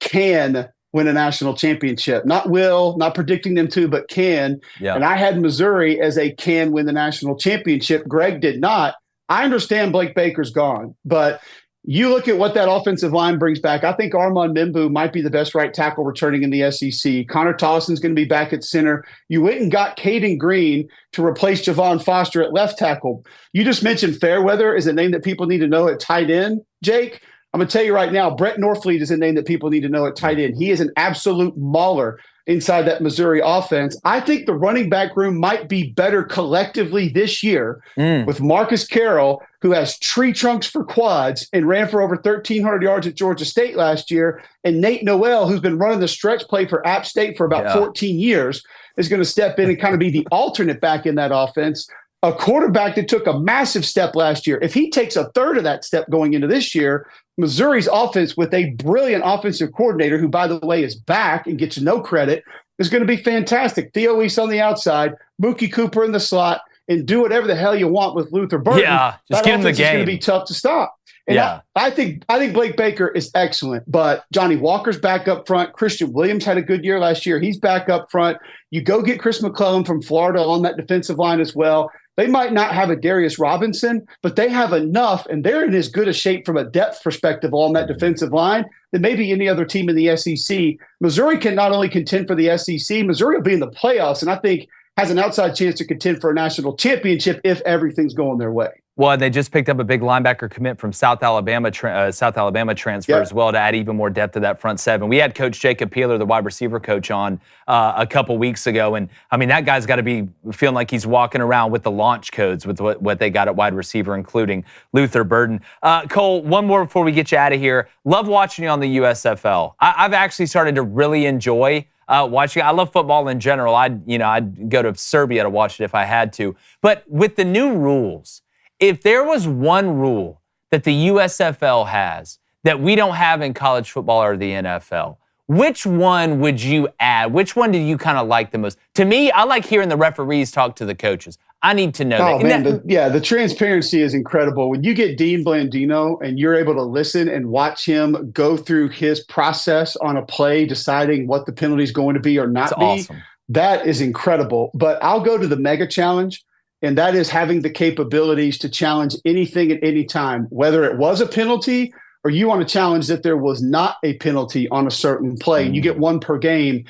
can win a national championship. Not will, not predicting them to, but can. Yeah. And I had Missouri as a can win the national championship. Greg did not. I understand Blake Baker's gone, but You look at what that offensive line brings back. I think Armand Membu might be the best right tackle returning in the SEC. Connor Tollison's going to be back at center. You went and got Caden Green to replace Javon Foster at left tackle. You just mentioned Fairweather is a name that people need to know at tight end, Jake. I'm going to tell you right now, Brett Norfleet is a name that people need to know at tight end. He is an absolute mauler inside that Missouri offense. I think the running back room might be better collectively this year with Marcus Carroll, who has tree trunks for quads and ran for over 1,300 yards at Georgia State last year, and Nate Noel, who's been running the stretch play for App State for about 14 years, is going to step in and kind of be the alternate back in that offense. A quarterback that took a massive step last year. If he takes a third of that step going into this year, Missouri's offense with a brilliant offensive coordinator, who, by the way, is back and gets no credit, is going to be fantastic. Theo Weiss on the outside, Mookie Cooper in the slot, and do whatever the hell you want with Luther Burden. Yeah, just get him the game. It's going to be tough to stop. And I think Blake Baker is excellent, but Johnny Walker's back up front. Christian Williams had a good year last year. He's back up front. You go get Chris McClellan from Florida on that defensive line as well. They might not have a Darius Robinson, but they have enough, and they're in as good a shape from a depth perspective on that defensive line than maybe any other team in the SEC. Missouri can not only contend for the SEC, Missouri will be in the playoffs, and I think has an outside chance to contend for a national championship if everything's going their way. Well, they just picked up a big linebacker commit from South Alabama transfer as well to add even more depth to that front seven. We had Coach Jacob Peeler, the wide receiver coach, on a couple weeks ago, and I mean that guy's got to be feeling like he's walking around with the launch codes with what they got at wide receiver, including Luther Burden. Cole, one more before we get you out of here. Love watching you on the USFL. I've actually started to really enjoy watching. I love football in general. I'd go to Serbia to watch it if I had to. But with the new rules, if there was one rule that the USFL has that we don't have in college football or the NFL, which one would you add? Which one do you kind of like the most? To me, I like hearing the referees talk to the coaches. I need to know that. Man, the transparency is incredible. When you get Dean Blandino and you're able to listen and watch him go through his process on a play, deciding what the penalty is going to be or not be, awesome. That is incredible. But I'll go to the mega challenge, and that is having the capabilities to challenge anything at any time, whether it was a penalty or you want to challenge that there was not a penalty on a certain play. You get one per game.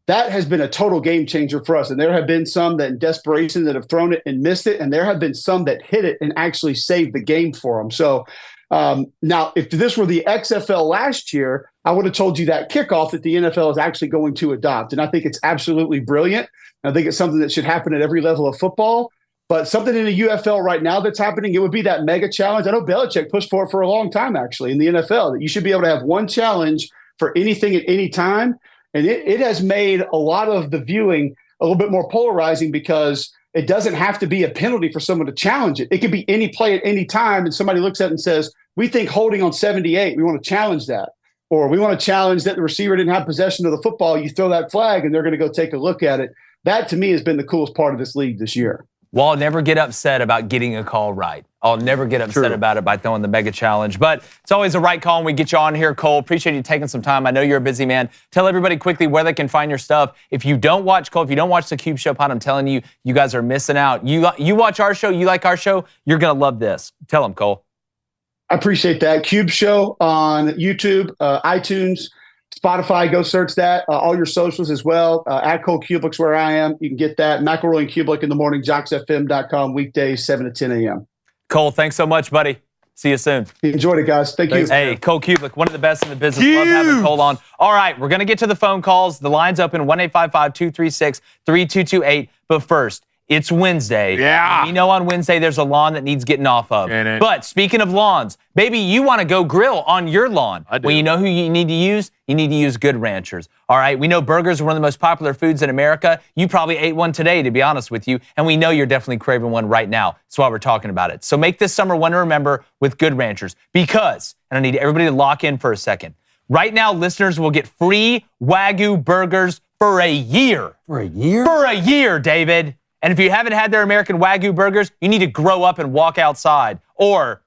That has been a total game changer for us. And there have been some that in desperation that have thrown it and missed it. And there have been some that hit it and actually saved the game for them. So now, if this were the XFL last year, I would have told you that kickoff that the NFL is actually going to adopt. And I think it's absolutely brilliant. I think it's something that should happen at every level of football. But something in the UFL right now that's happening, it would be that mega challenge. I know Belichick pushed for it for a long time, actually, in the NFL, that you should be able to have one challenge for anything at any time. And it has made a lot of the viewing a little bit more polarizing because it doesn't have to be a penalty for someone to challenge it. It could be any play at any time, and somebody looks at it and says, we think holding on 78, we want to challenge that. Or we want to challenge that the receiver didn't have possession of the football. You throw that flag, and they're going to go take a look at it. That, to me, has been the coolest part of this league this year. Well, I'll never get upset about getting a call right. I'll never get upset about it by throwing the mega challenge. But it's always a right call when we get you on here, Cole. Appreciate you taking some time. I know you're a busy man. Tell everybody quickly where they can find your stuff. If you don't watch, Cole, if you don't watch the Cube Show pod, I'm telling you, you guys are missing out. You watch our show, you like our show, you're going to love this. Tell them, Cole. I appreciate that. Cube Show on YouTube, iTunes, Spotify, go search that. All your socials as well. At Cole Cubelic's where I am. You can get that. McElroy and Cubelic in the morning, JocksFM.com, weekdays, 7 to 10 a.m. Cole, thanks so much, buddy. See you soon. Enjoyed it, guys. Thank you. Hey, Cole Cubelic, one of the best in the business. Love having Cole on. All right, we're going to get to the phone calls. The line's open, 1-855-236-3228. But first, it's Wednesday. Yeah. We know on Wednesday there's a lawn that needs getting off of. But speaking of lawns, maybe you want to go grill on your lawn. I do. Well, you know who you need to use? You need to use Good Ranchers. All right, we know burgers are one of the most popular foods in America. You probably ate one today, to be honest with you, and we know you're definitely craving one right now. That's why we're talking about it. So make this summer one to remember with Good Ranchers because, and I need everybody to lock in for a second, right now listeners will get free Wagyu burgers for a year. For a year? For a year, David. And if you haven't had their American Wagyu burgers, you need to grow up and walk outside or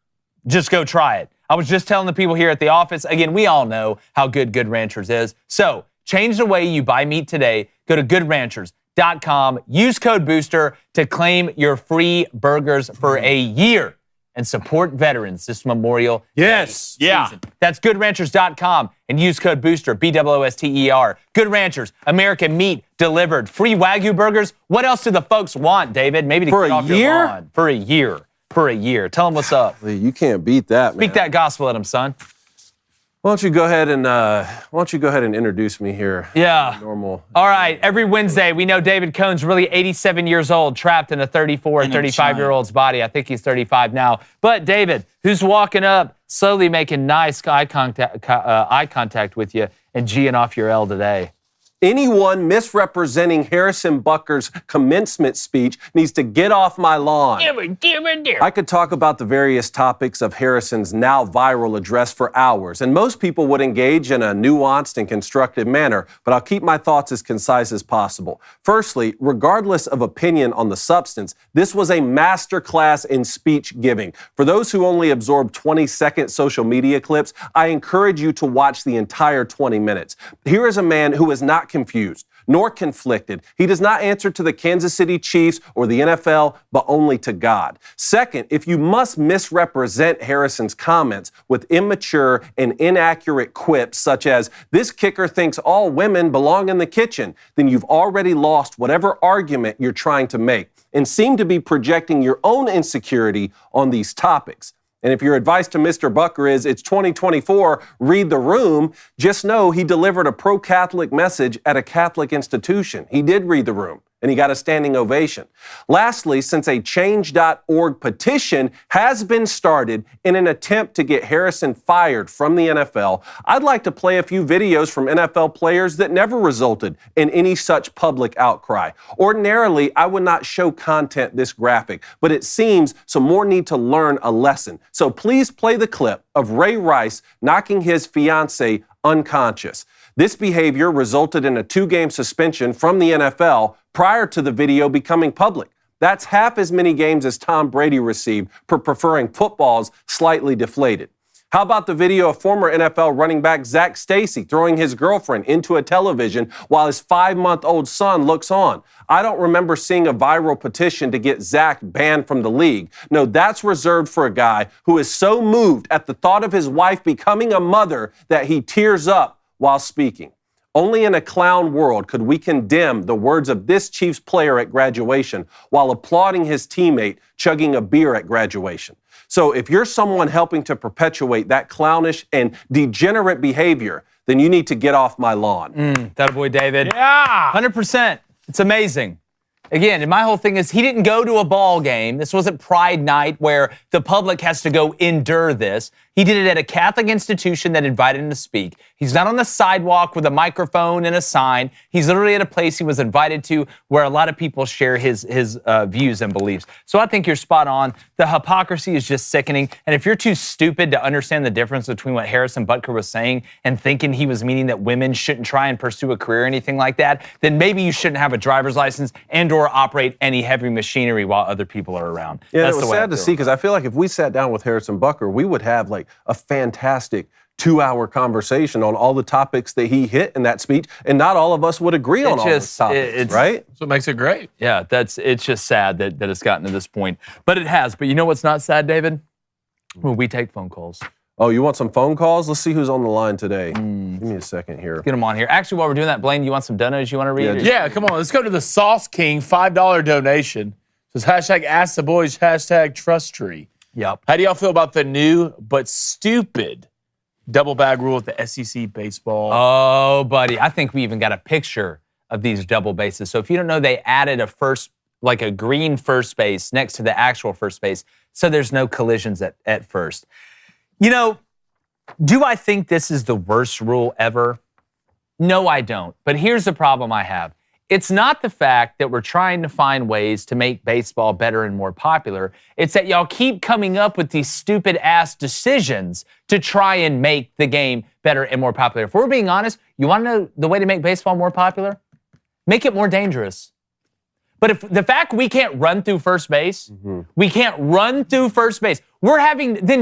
just go try it. I was just telling the people here at the office, again, we all know how good Good Ranchers is. So change the way you buy meat today. Go to goodranchers.com. Use code BOOSTER to claim your free burgers for a year. and support veterans this Memorial Yes. Day season. That's goodranchers.com and use code BOOSTER, BOOSTER. Good Ranchers, American meat delivered. Free Wagyu burgers. What else do the folks want, David? Maybe to For get a off your year? lawn. For a year. For a year. Tell them what's up. You can't beat that, man. Speak that gospel at them, son. Why don't you go ahead and introduce me here? Yeah. Normal. All right. Every Wednesday, we know David Cohn's really 87 years old, trapped in a 34 and 35-year-old's body. I think he's 35 now. But David, who's walking up, slowly making nice eye contact with you and G'ing off your L today? Anyone misrepresenting Harrison Butker's commencement speech needs to get off my lawn. I could talk about the various topics of Harrison's now viral address for hours, and most people would engage in a nuanced and constructive manner, but I'll keep my thoughts as concise as possible. Firstly, regardless of opinion on the substance, this was a masterclass in speech giving. For those who only absorb 20-second social media clips, I encourage you to watch the entire 20 minutes. Here is a man who is not confused nor conflicted. He does not answer to the Kansas City Chiefs or the NFL, but only to God. Second, if you must misrepresent Harrison's comments with immature and inaccurate quips such as, "This kicker thinks all women belong in the kitchen," then you've already lost whatever argument you're trying to make and seem to be projecting your own insecurity on these topics. And if your advice to Mr. Butker is, it's 2024, read the room, just know he delivered a pro-Catholic message at a Catholic institution. He did read the room, and he got a standing ovation. Lastly, since a change.org petition has been started in an attempt to get Harrison fired from the NFL, I'd like to play a few videos from NFL players that never resulted in any such public outcry. Ordinarily, I would not show content this graphic, but it seems some more need to learn a lesson. So please play the clip of Ray Rice knocking his fiancée unconscious. This behavior resulted in a 2-game suspension from the NFL prior to the video becoming public. That's half as many games as Tom Brady received for preferring footballs slightly deflated. How about the video of former NFL running back Zach Stacy throwing his girlfriend into a television while his 5-month-old son looks on? I don't remember seeing a viral petition to get Zach banned from the league. No, that's reserved for a guy who is so moved at the thought of his wife becoming a mother that he tears up while speaking. Only in a clown world could we condemn the words of this Chiefs player at graduation while applauding his teammate chugging a beer at graduation. So if you're someone helping to perpetuate that clownish and degenerate behavior, then you need to get off my lawn. That boy, David. Yeah. 100%. It's amazing. Again, and my whole thing is he didn't go to a ball game. This wasn't Pride Night where the public has to go endure this. He did it at a Catholic institution that invited him to speak. He's not on the sidewalk with a microphone and a sign. He's literally at a place he was invited to where a lot of people share his views and beliefs. So I think you're spot on. The hypocrisy is just sickening. And if you're too stupid to understand the difference between what Harrison Butker was saying and thinking he was meaning that women shouldn't try and pursue a career or anything like that, then maybe you shouldn't have a driver's license and or operate any heavy machinery while other people are around. Yeah, That's it was the way sad I to feel. see because I feel like if we sat down with Harrison Butker, we would have like a fantastic 2-hour conversation on all the topics that he hit in that speech, and not all of us would agree on all those topics, right? That's what makes it great. Yeah, it's just sad that it's gotten to this point. But it has. But you know what's not sad, David? When we take phone calls. Oh, you want some phone calls? Let's see who's on the line today. Give me a second here. Get them on here. Actually, while we're doing that, Blaine, you want some donos you want to read? Yeah, come on. Let's go to the Sauce King $5 donation. It says hashtag Ask the Boys, hashtag Trust Tree. Yep. How do y'all feel about the new but stupid double bag rule at the SEC baseball? Oh, buddy. I think we even got a picture of these double bases. So if you don't know, they added a green first base next to the actual first base, so there's no collisions at first. You know, do I think this is the worst rule ever? No, I don't. But here's the problem I have. It's not the fact that we're trying to find ways to make baseball better and more popular. It's that y'all keep coming up with these stupid-ass decisions to try and make the game better and more popular. If we're being honest, you want to know the way to make baseball more popular? Make it more dangerous. But if the fact we can't run through first base, then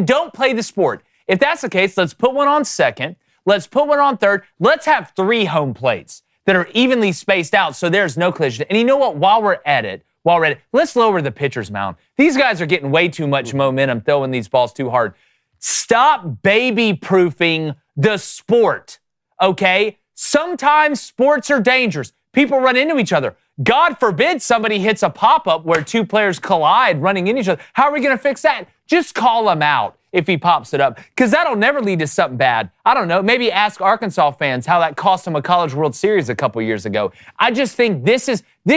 don't play the sport. If that's the case, let's put one on second. Let's put one on third. Let's have 3 home plates that are evenly spaced out so there's no collision. And you know what? While we're at it, while ready. Let's lower the pitcher's mound. These guys are getting way too much momentum throwing these balls too hard. Stop baby-proofing the sport, okay? Sometimes sports are dangerous. People run into each other. God forbid somebody hits a pop-up where two players collide running into each other. How are we going to fix that? Just call him out if he pops it up, because that'll never lead to something bad. I don't know. Maybe ask Arkansas fans how that cost them a College World Series a couple years ago. I just think this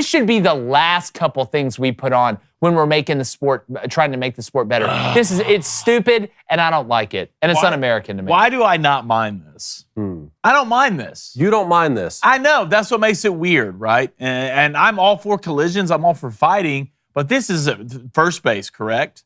should be the last couple things we put on when we're making the sport, trying to make the sport better. It's stupid, and I don't like it, and it's un-American to me. Why do I not mind this? I don't mind this. You don't mind this. I know. That's what makes it weird, right? And I'm all for collisions. I'm all for fighting. But this is first base, correct?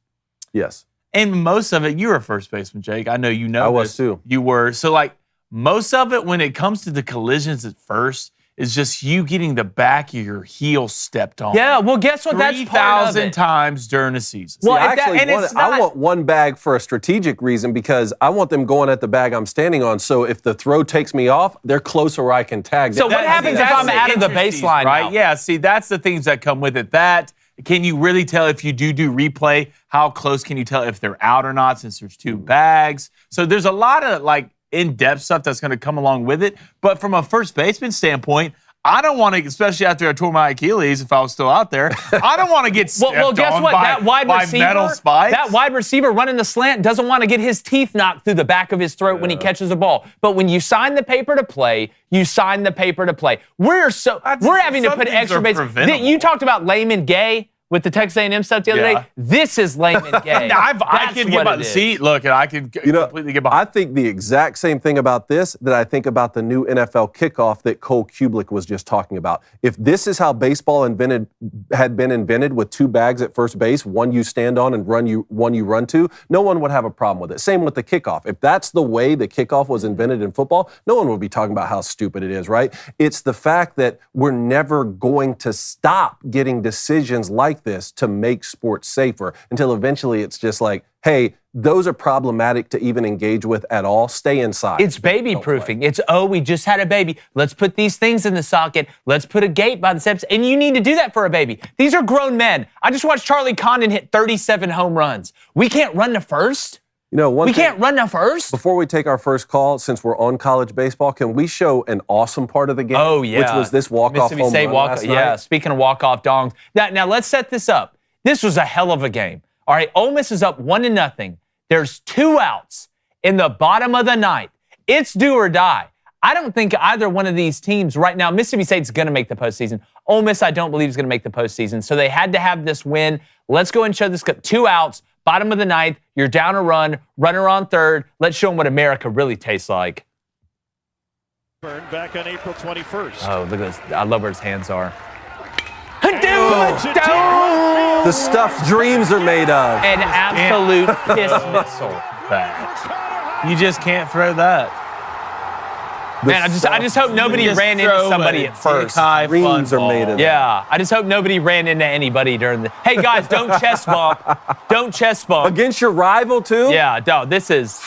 Yes. And most of it, you were a first baseman, Jake. I know you know. I was too. You were. So, like, most of it, when it comes to the collisions at first, is just you getting the back of your heel stepped on. Yeah, well, guess what? That's part of 3,000 it. times during a season. Well, I want one bag for a strategic reason, because I want them going at the bag I'm standing on. So if the throw takes me off, they're closer where I can tag. So what happens if I'm out of the baseline, right? now? Yeah, see, that's the things that come with it. That, can you really tell if you do replay, how close can you tell if they're out or not, since there's two bags? So there's a lot of, like, in-depth stuff that's going to come along with it. But from a first baseman standpoint, I don't want to, especially after I tore my Achilles, if I was still out there, I don't want to get stepped well, guess on what? by metal spikes. That wide receiver running the slant doesn't want to get his teeth knocked through the back of his throat when he catches a ball. But when you sign the paper to play, you sign the paper to play. We're having to put extra base. You talked about Layman Gay with the Texas A&M stuff the other day. This is Layman Gay. I can get by the seat. Look, I can completely get behind. I think the exact same thing about this that I think about the new NFL kickoff that Cole Cubelic was just talking about. If this is how baseball had been invented, with two bags at first base, one you stand on and one you run to, no one would have a problem with it. Same with the kickoff. If that's the way the kickoff was invented in football, no one would be talking about how stupid it is, right? It's the fact that we're never going to stop getting decisions like this to make sports safer, until eventually it's just like, hey, those are problematic to even engage with at all. Stay inside. It's baby proofing. It's, we just had a baby. Let's put these things in the socket. Let's put a gate by the steps. And you need to do that for a baby. These are grown men. I just watched Charlie Condon hit 37 home runs. We can't run to first. We can't run to first. Before we take our first call, since we're on college baseball, can we show an awesome part of the game? Oh, yeah. Which was this walk-off home run last night? Yeah, speaking of walk-off dongs. Now, let's set this up. This was a hell of a game. All right, Ole Miss is up 1-0. There's 2 outs in the bottom of the ninth. It's do or die. I don't think either one of these teams right now, Mississippi State's going to make the postseason. Ole Miss, I don't believe, is going to make the postseason. So they had to have this win. Let's go and show this. 2 outs. Bottom of the ninth, you're down a runner on third. Let's show them what America really tastes like. Back on April 21st. Oh, look at this. I love where his hands are. The stuff dreams are made of. An absolute piss missile. You just can't throw that. Man, I just hope nobody ran into somebody at first. Dreams are made of. Yeah, I just hope nobody ran into anybody during the. Hey guys, don't chest bump. Don't chest bump. Against your rival too? Yeah, no, this is.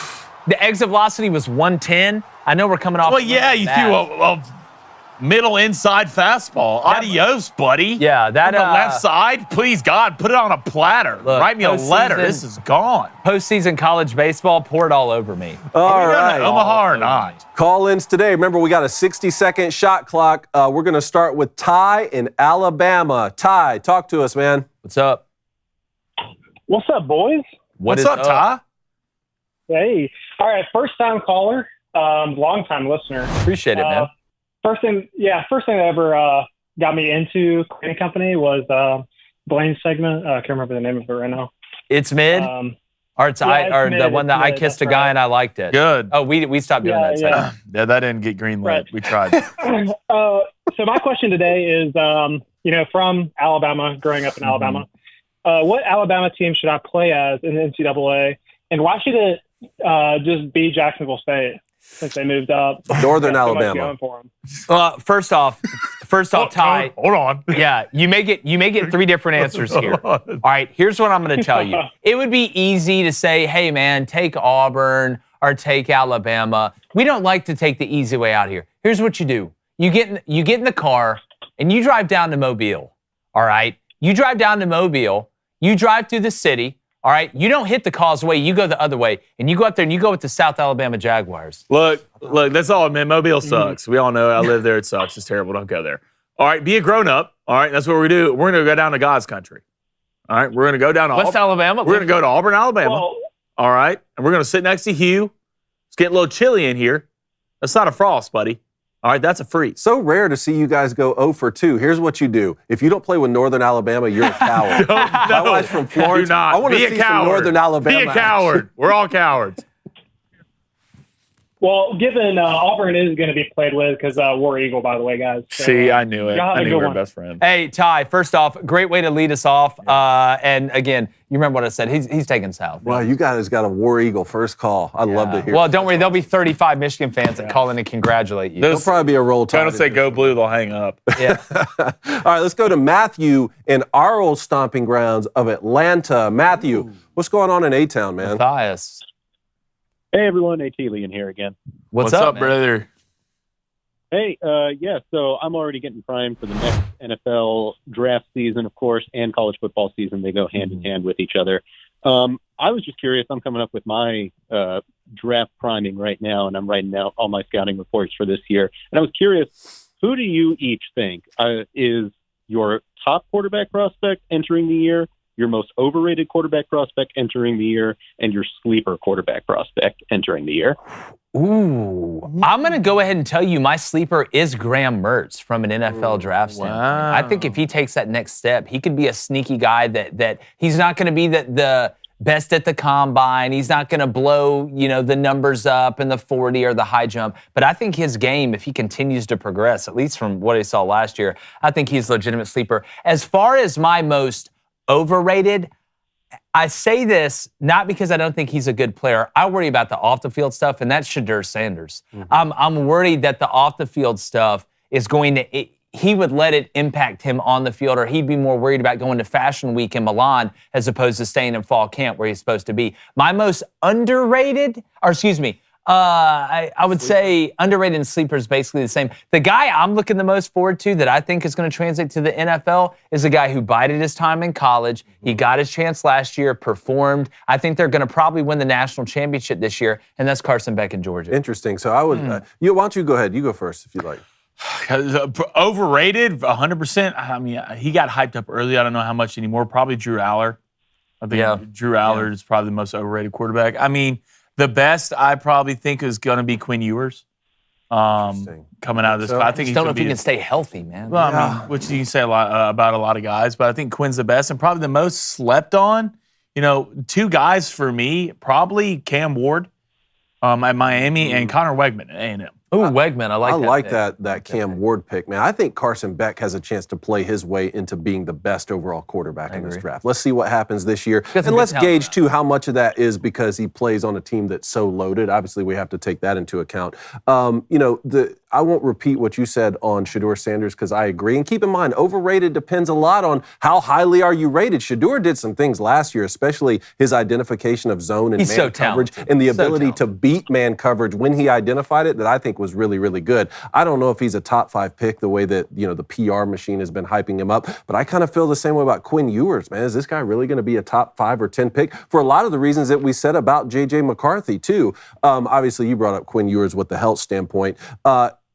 The exit velocity was 110. I know we're coming off. Well, yeah, you threw a middle inside fastball. Adios, buddy. Yeah, that on the left side. Please, God, put it on a platter. Look, write me a letter. This is gone. Postseason college baseball, pour it all over me. All right. Omaha or not? Call-ins today. Remember, we got a 60-second shot clock. We're going to start with Ty in Alabama. Ty, talk to us, man. What's up? What's up, boys? What's up, Ty? Hey. All right, first-time caller, long-time listener. Appreciate it, man. First thing that ever got me into cleaning company was Blaine's segment. I can't remember the name of it right now. It's mid? Or it's mid, the one that I kissed a guy right. and I liked it. Good. Oh, we stopped doing that segment. Yeah, that didn't get greenlit. Right. We tried. So my question today is, from Alabama, growing up in Alabama, what Alabama team should I play as in the NCAA, and why should it just be Jacksonville State since they moved up? Northern so Alabama. Going for them. First off, Ty. Hold on. Yeah, you may get 3 different answers here. All right, here's what I'm going to tell you. It would be easy to say, hey, man, take Auburn or take Alabama. We don't like to take the easy way out here. Here's what you do. You get in the car and you drive down to Mobile, all right? You drive down to Mobile, you drive through the city, all right? You don't hit the causeway, you go the other way, and you go up there and you go with the South Alabama Jaguars. Look, that's all, man. Mobile sucks. We all know. I live there. It sucks. It's terrible. Don't go there. All right, be a grown-up. All right, that's what we do. We're going to go down to God's country. All right, we're going to go down to West Alabama. We're going to go to Auburn, Alabama. Well, All right, and we're going to sit next to Hugh. It's getting a little chilly in here. That's not a frost, buddy. All right, that's a freeze. So rare to see you guys go 0 for 2. Here's what you do. If you don't play with Northern Alabama, you're a coward. My wife's from Florence. Do not. I want to see some Northern Alabama. Be a coward. We're all cowards. well, given Auburn is going to be played with because War Eagle, by the way, guys. So, See, I knew it. y'all have I a knew good we were one. best friends. Hey, Ty, first off, great way to lead us off. And again, you remember what I said. He's taking South. Wow, you guys got a War Eagle first call. I'd love to hear. Well, don't worry. There'll be 35 Michigan fans that call in and congratulate you. There'll probably be a roll tide. Don't say go blue, they'll hang up. Yeah. All right, let's go to Matthew in our old stomping grounds of Atlanta. Matthew, what's going on in A-Town, man? Matthias. Hey everyone, AT Lean here again. What's up, man? brother? Hey, yeah, so I'm already getting primed for the next NFL draft season, of course, and college football season. They go hand in hand with each other. I was just curious. I'm coming up with my draft priming right now, and I'm writing out all my scouting reports for this year. And I was curious, who do you each think is your top quarterback prospect entering the year, your most overrated quarterback prospect entering the year, and your sleeper quarterback prospect entering the year? Ooh. I'm going to go ahead and tell you my sleeper is Graham Mertz from an NFL draft standpoint. Wow. I think if he takes that next step, he could be a sneaky guy that he's not going to be the best at the combine. He's not going to blow, the numbers up in the 40 or the high jump. But I think his game, if he continues to progress, at least from what I saw last year, I think he's a legitimate sleeper. As far as my most overrated, I say this not because I don't think he's a good player. I worry about the off-the-field stuff, and that's Shedeur Sanders. I'm worried that the off-the-field stuff is going to he would let it impact him on the field, or he'd be more worried about going to Fashion Week in Milan as opposed to staying in fall camp where he's supposed to be. My most underrated, I would say underrated and sleeper is basically the same. The guy I'm looking the most forward to that I think is going to translate to the NFL is a guy who bided his time in college. He got his chance last year, performed. I think they're going to probably win the national championship this year, and that's Carson Beck in Georgia. Interesting. So I would, why don't you go ahead? You go first if you like. Overrated, 100%. I mean, he got hyped up early. I don't know how much anymore. Probably Drew Aller. I think Drew Aller is probably the most overrated quarterback. I mean, the best I probably think is going to be Quinn Ewers. Coming out of this, I think I don't know if he can stay healthy, man. Well, I mean, which you can say a lot about a lot of guys, but I think Quinn's the best and probably the most slept on. Two guys for me, probably Cam Ward at Miami and Connor Wegman at A&M. Ooh, Wegman, I like that Cam Ward pick, man. I think Carson Beck has a chance to play his way into being the best overall quarterback in this draft. Let's see what happens this year. And let's gauge, too, how much of that is because he plays on a team that's so loaded. Obviously, we have to take that into account. I won't repeat what you said on Shedeur Sanders because I agree. And keep in mind, overrated depends a lot on how highly are you rated. Shedeur did some things last year, especially his identification of zone and man coverage and the ability to beat man coverage when he identified it that I think was really, really good. I don't know if he's a top 5 pick the way that, the PR machine has been hyping him up, but I kind of feel the same way about Quinn Ewers, man. Is this guy really going to be a top 5 or 10 pick for a lot of the reasons that we said about J.J. McCarthy, too? Obviously, you brought up Quinn Ewers with the health standpoint.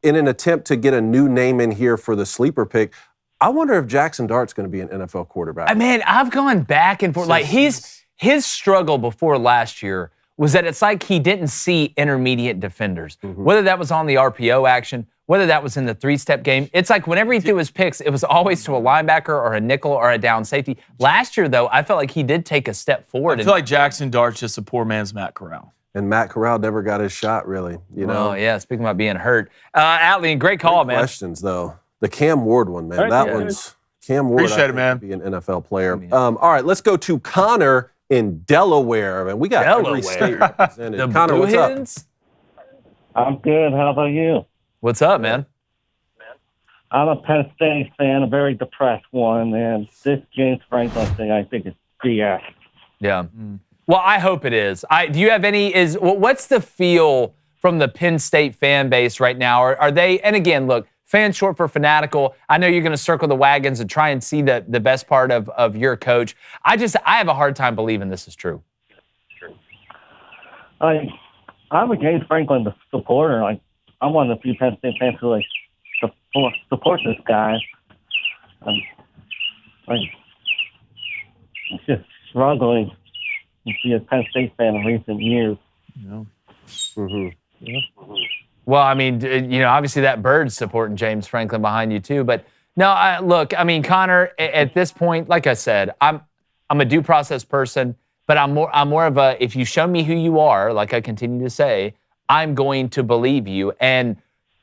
In an attempt to get a new name in here for the sleeper pick, I wonder if Jackson Dart's going to be an NFL quarterback. Man, I've gone back and forth. Like his struggle before last year was that it's like he didn't see intermediate defenders. Whether that was on the RPO action, whether that was in the 3-step game. It's like whenever he threw his picks, it was always to a linebacker or a nickel or a down safety. Last year, though, I felt like he did take a step forward. I feel like Jackson Dart's just a poor man's Matt Corral. And Matt Corral never got his shot, really. Oh, yeah, speaking about being hurt. Atlee, great call, man. Questions, though. The Cam Ward one, man. Cam Ward. Appreciate it, man. Be an NFL player. All right, let's go to Connor in Delaware. Man, we got every state represented. The Connor, what's up? I'm good. How about you? What's up, man? I'm a Penn State fan, a very depressed one, and this James Franklin thing, I think, is BS. Yeah. Well, I hope it is. Do you have what's the feel from the Penn State fan base right now? Are they, and again, look, Fan's short for fanatical. I know you're going to circle the wagons and try and see the best part of your coach. I have a hard time believing this is true. I'm a James Franklin supporter. I'm one of the few Penn State fans who support this guy. I'm just struggling to be a Penn State fan in recent years. Well, I mean, obviously that bird's supporting James Franklin behind you too. But no, look, I mean, Connor, at this point, like I said, I'm a due process person, but I'm more of a, if you show me who you are, like I continue to say, I'm going to believe you. And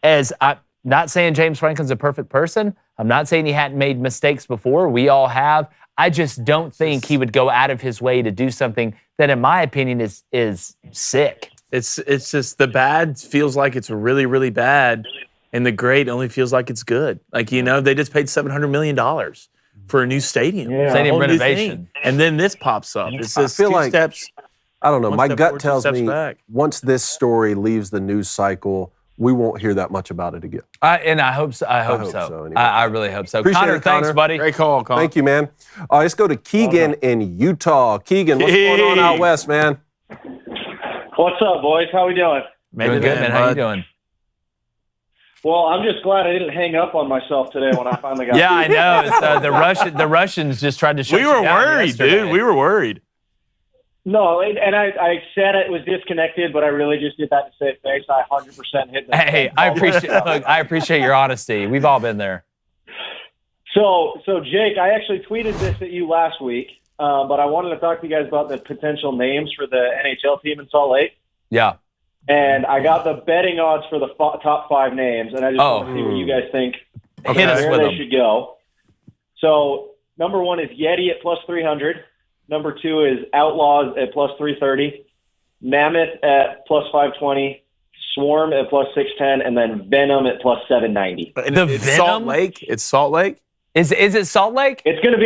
as I'm not saying James Franklin's a perfect person, I'm not saying he hadn't made mistakes before. We all have. I just don't think he would go out of his way to do something that, in my opinion, is sick. It's just the bad feels like it's really, really bad, and the great only feels like it's good. Like, they just paid $700 million for a new stadium. Yeah. Stadium renovation. And then this pops up. It's just I feel two like, steps. I don't know. one My step gut forward, two tells steps me back. once this story leaves the news cycle, we won't hear that much about it again. And I hope so. I hope hope so. so, anyway. I really hope so. Appreciate Connor, it, thanks, Connor. buddy. Great call, Colin. Thank you, man. Let's go to Keegan in Utah. Keegan, what's going on out west, man? What's up, boys? How we doing? Doing good, man. How you doing? Well, I'm just glad I didn't hang up on myself today when I finally got. Yeah, I know. It's, the Russians just tried to shut We you were down worried, yesterday. dude. We were worried. No, and I said it was disconnected, but I really just did that to save face. I 100% hit. Hey, I appreciate your honesty. We've all been there. So Jake, I actually tweeted this at you last week, but I wanted to talk to you guys about the potential names for the NHL team in Salt Lake. Yeah. And I got the betting odds for the top 5 names, and I just want to see what you guys think. Hit us where with they them. should go. So number 1 is Yeti at plus 300. Number 2 is Outlaws at plus 330. Mammoth at plus 520. Swarm at plus 610, and then Venom at plus 790. It's Salt Lake. It's Salt Lake. Is it Salt Lake? It's gonna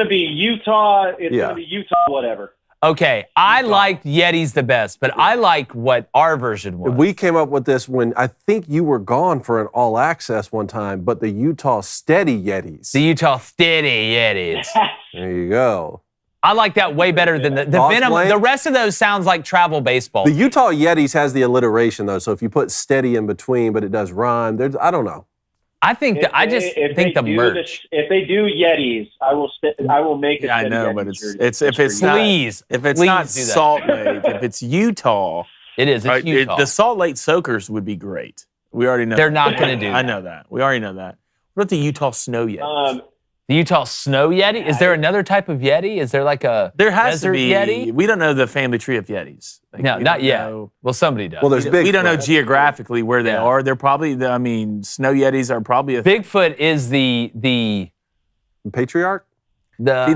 be Utah. It's gonna be Utah, whatever. Okay, I like Yeti's the best, but I like what our version was. We came up with this when I think you were gone for an all access one time, but the Utah Steady Yetis. The Utah Steady Yetis. There you go. I like that way better than the Boss Venom. Blank? The rest of those sounds like travel baseball. The Utah Yetis has the alliteration though, so if you put steady in between, but it does rhyme, I don't know. I think I just think the merch. If they do Yetis, I will make it. Yeah, I know, but it's if it's Please, not, if it's please not do that. Salt Lake, if it's Utah, It is. It's right, Utah. the Salt Lake Soakers would be great. We already know They're not going to do I that. know that. We already know that. What about the Utah Snow Yetis? The Utah Snow Yeti? Is there another type of Yeti? Is there like a There has desert to be. Yeti? We don't know the family tree of Yetis. Like, No, we not don't yet. know- Well, somebody does. Well, there's We don't know Bigfoot. geographically where they Yeah. are. They're probably. Snow Yetis are probably a Bigfoot is the Patriarch?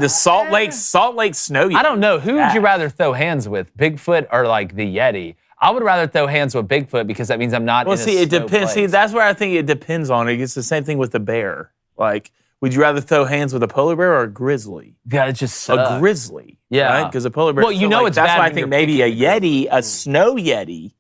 Salt Lake Snow Yeti. I don't know. Who would you rather throw hands with, Bigfoot or like the Yeti? I would rather throw hands with Bigfoot because that means I'm not. Well, in a see, it snow depends. See, place. that's where I think it depends on it. It's the same thing with the bear. Like, would you rather throw hands with a polar bear or a grizzly? Yeah, it just A sucks. grizzly. Yeah. Right? Because a polar bear. Well, you know it's that's bad why I when think you're maybe a picking Yeti, a snow Yeti,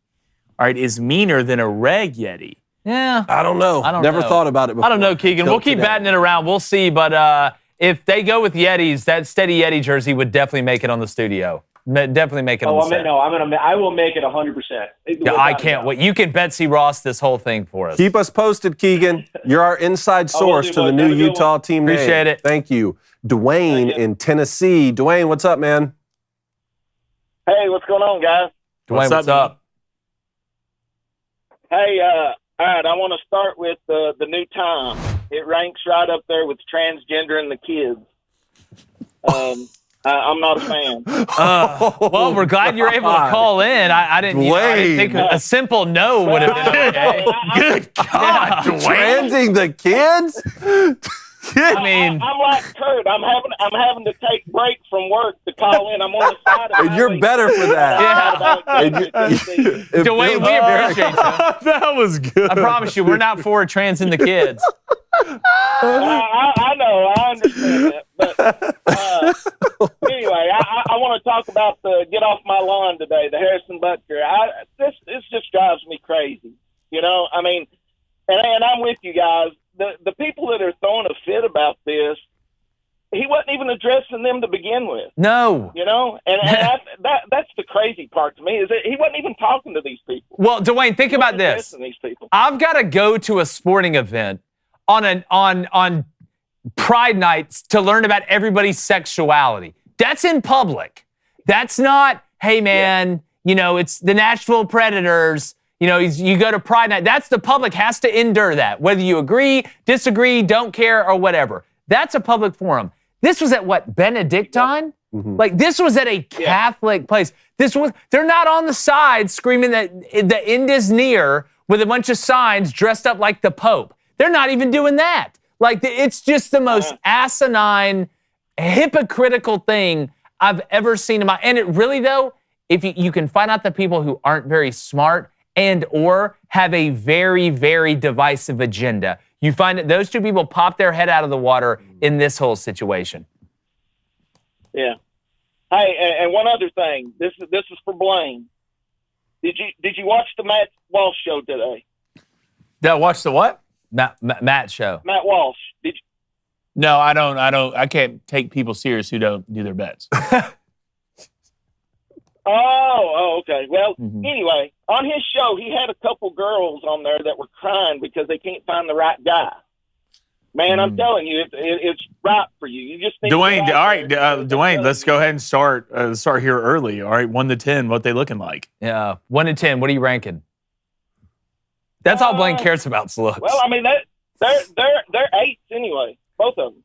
all right, is meaner than a reg Yeti. Yeah. I don't know. I don't Never know. thought about it before. I don't know, Keegan. Till We'll keep today. batting it around. We'll see. But if they go with Yetis, that Steady Yeti jersey would definitely make it on the studio. Definitely make it on the set. I will make it 100%. Yeah, I can't wait. You can Betsy Ross this whole thing for us. Keep us posted, Keegan. You're our inside source to the boys. new Have a good Utah one. team name. Appreciate it. Thank you. Dwayne Thank you. in Tennessee. Dwayne, what's up, man? Hey, what's going on, guys? Dwayne, what's up? Hey, all right, I want to start with the new time. It ranks right up there with transgender and the kids. I'm not a fan. Well, we're glad you're able to call in. I didn't think a simple no would have been okay. Good God, Dwayne. Transing the kids? I mean, I'm like Kurt. I'm having to take break from work to call in. I'm on the side of And you're better for that. Dwayne, we appreciate you. That was good. I promise you, we're not for trans in the kids. I know. I understand that. But anyway, I want to talk about the get off my lawn today, the Harrison Butker. This just drives me crazy. You know, I mean, and I'm with you guys. The people that are throwing a fit about this, he wasn't even addressing them to begin with. No. You know? And that's the crazy part to me, is that he wasn't even talking to these people. Well, Dwayne, think about this. These people. I've got to go to a sporting event on Pride nights to learn about everybody's sexuality. That's in public. That's not, hey, man, it's the Nashville Predators. You go to Pride night. That's the public has to endure that, whether you agree, disagree, don't care, or whatever. That's a public forum. This was at what, Benedictine? Mm-hmm. Like, this was at a Catholic place. They're not on the side screaming that the end is near with a bunch of signs dressed up like the Pope. They're not even doing that. Like, it's just the most asinine, hypocritical thing I've ever seen in my... And it really, though, if you can find out the people who aren't very smart and or have a very, very divisive agenda. You find that those two people pop their head out of the water in this whole situation. Yeah. Hey, and one other thing. This is for Blaine. Did you watch the Matt Walsh show today? Did I watch the what? Matt show. Matt Walsh. Did you? No, I don't. I can't take people serious who don't do their bets. Oh, okay. Well, anyway, on his show, he had a couple girls on there that were crying because they can't find the right guy. Man, I'm telling you, it's right for you. You just need Dwayne. All right, Dwayne. Let's go ahead and start here early. All right, 1 to 10. What they looking like? Yeah, 1 to 10. What are you ranking? That's all Blaine cares about. Looks. Well, I mean, they're 8s anyway, both of them.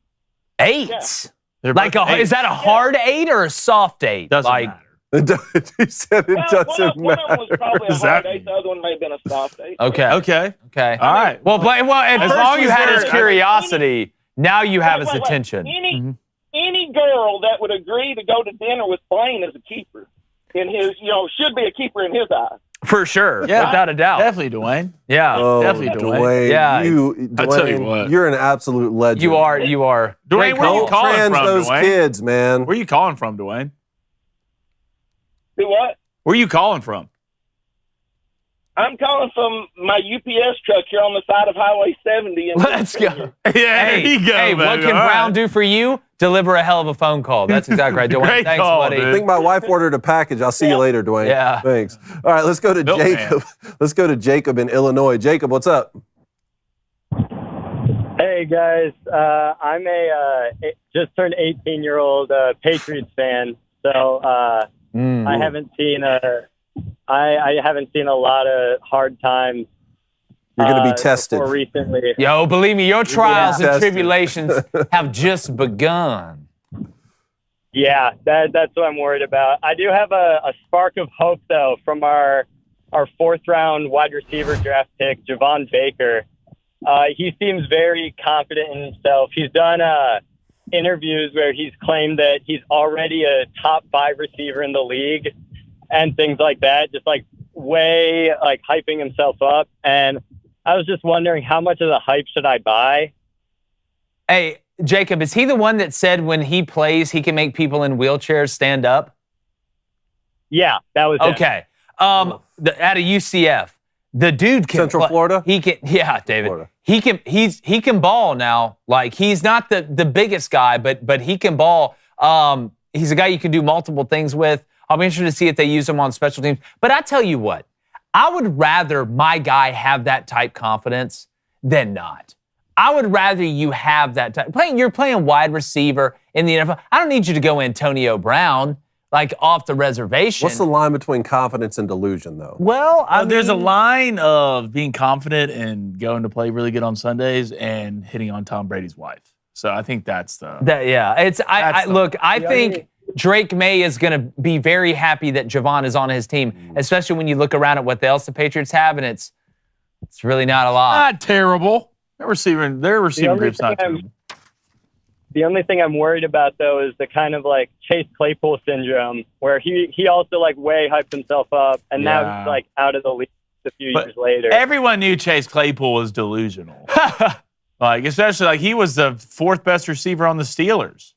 8s? Yeah. Like is that a hard 8 or a soft 8? Doesn't matter. He said it doesn't matter. One of them was probably a hard 8. The other one may have been a soft 8. Okay. All right. Well, Blaine, at as first long you as had his they're- curiosity. Now you have his attention. Any girl that would agree to go to dinner with Blaine is a keeper in his, should be a keeper in his eyes. For sure. Yeah, without a doubt. Definitely, Dwayne. Yeah. Oh, Definitely Dwayne. Yeah. I tell you what. You're an absolute legend. You are. Dwayne, Great where you call. calling Trans from, those Dwayne? kids, man. Where you calling from, Dwayne? Do what? Where you calling from? I'm calling from my UPS truck here on the side of Highway 70. Let's go. Yeah, there you go, Hey, what baby. can All Brown right. do for you? Deliver a hell of a phone call. That's exactly right. Dwayne, Great thanks, call, buddy. dude. I think my wife ordered a package. I'll see you later, Dwayne. Yeah. Thanks. All right, let's go to Milkman. Jacob. Let's go to Jacob in Illinois. Jacob, what's up? Hey guys, I'm a just turned 18-year-old Patriots fan, so I haven't seen I haven't seen a lot of hard times. You're going to be tested. Before recently. Yo, believe me, your trials and tested. tribulations have just begun. Yeah, that's what I'm worried about. I do have a spark of hope though from our 4th round wide receiver draft pick, Javon Baker. He seems very confident in himself. He's done interviews where he's claimed that he's already a top 5 receiver in the league and things like that, just like way like hyping himself up. And I was just wondering, how much of the hype should I buy? Hey, Jacob, is he the one that said when he plays, he can make people in wheelchairs stand up? Yeah, that was it. Okay. Out of UCF. The dude can Central Florida? He can, yeah, David. Florida. He can ball now. Like, he's not the biggest guy, but he can ball. He's a guy you can do multiple things with. I'll be interested to see if they use him on special teams. But I tell you what, I would rather my guy have that type confidence than not. I would rather you have that type. You're playing wide receiver in the NFL. I don't need you to go Antonio Brown, like off the reservation. What's the line between confidence and delusion, though? Well, there's a line of being confident and going to play really good on Sundays and hitting on Tom Brady's wife. So I think that's the... I think Drake May is going to be very happy that Javon is on his team, especially when you look around at what else the Patriots have, and it's really not a lot. Not terrible. Their receiver group's not terrible. The only thing I'm worried about, though, is the kind of like Chase Claypool syndrome, where he also like way hyped himself up, and now he's like out of the league a few years later. Everyone knew Chase Claypool was delusional. Like, especially like he was the 4th best receiver on the Steelers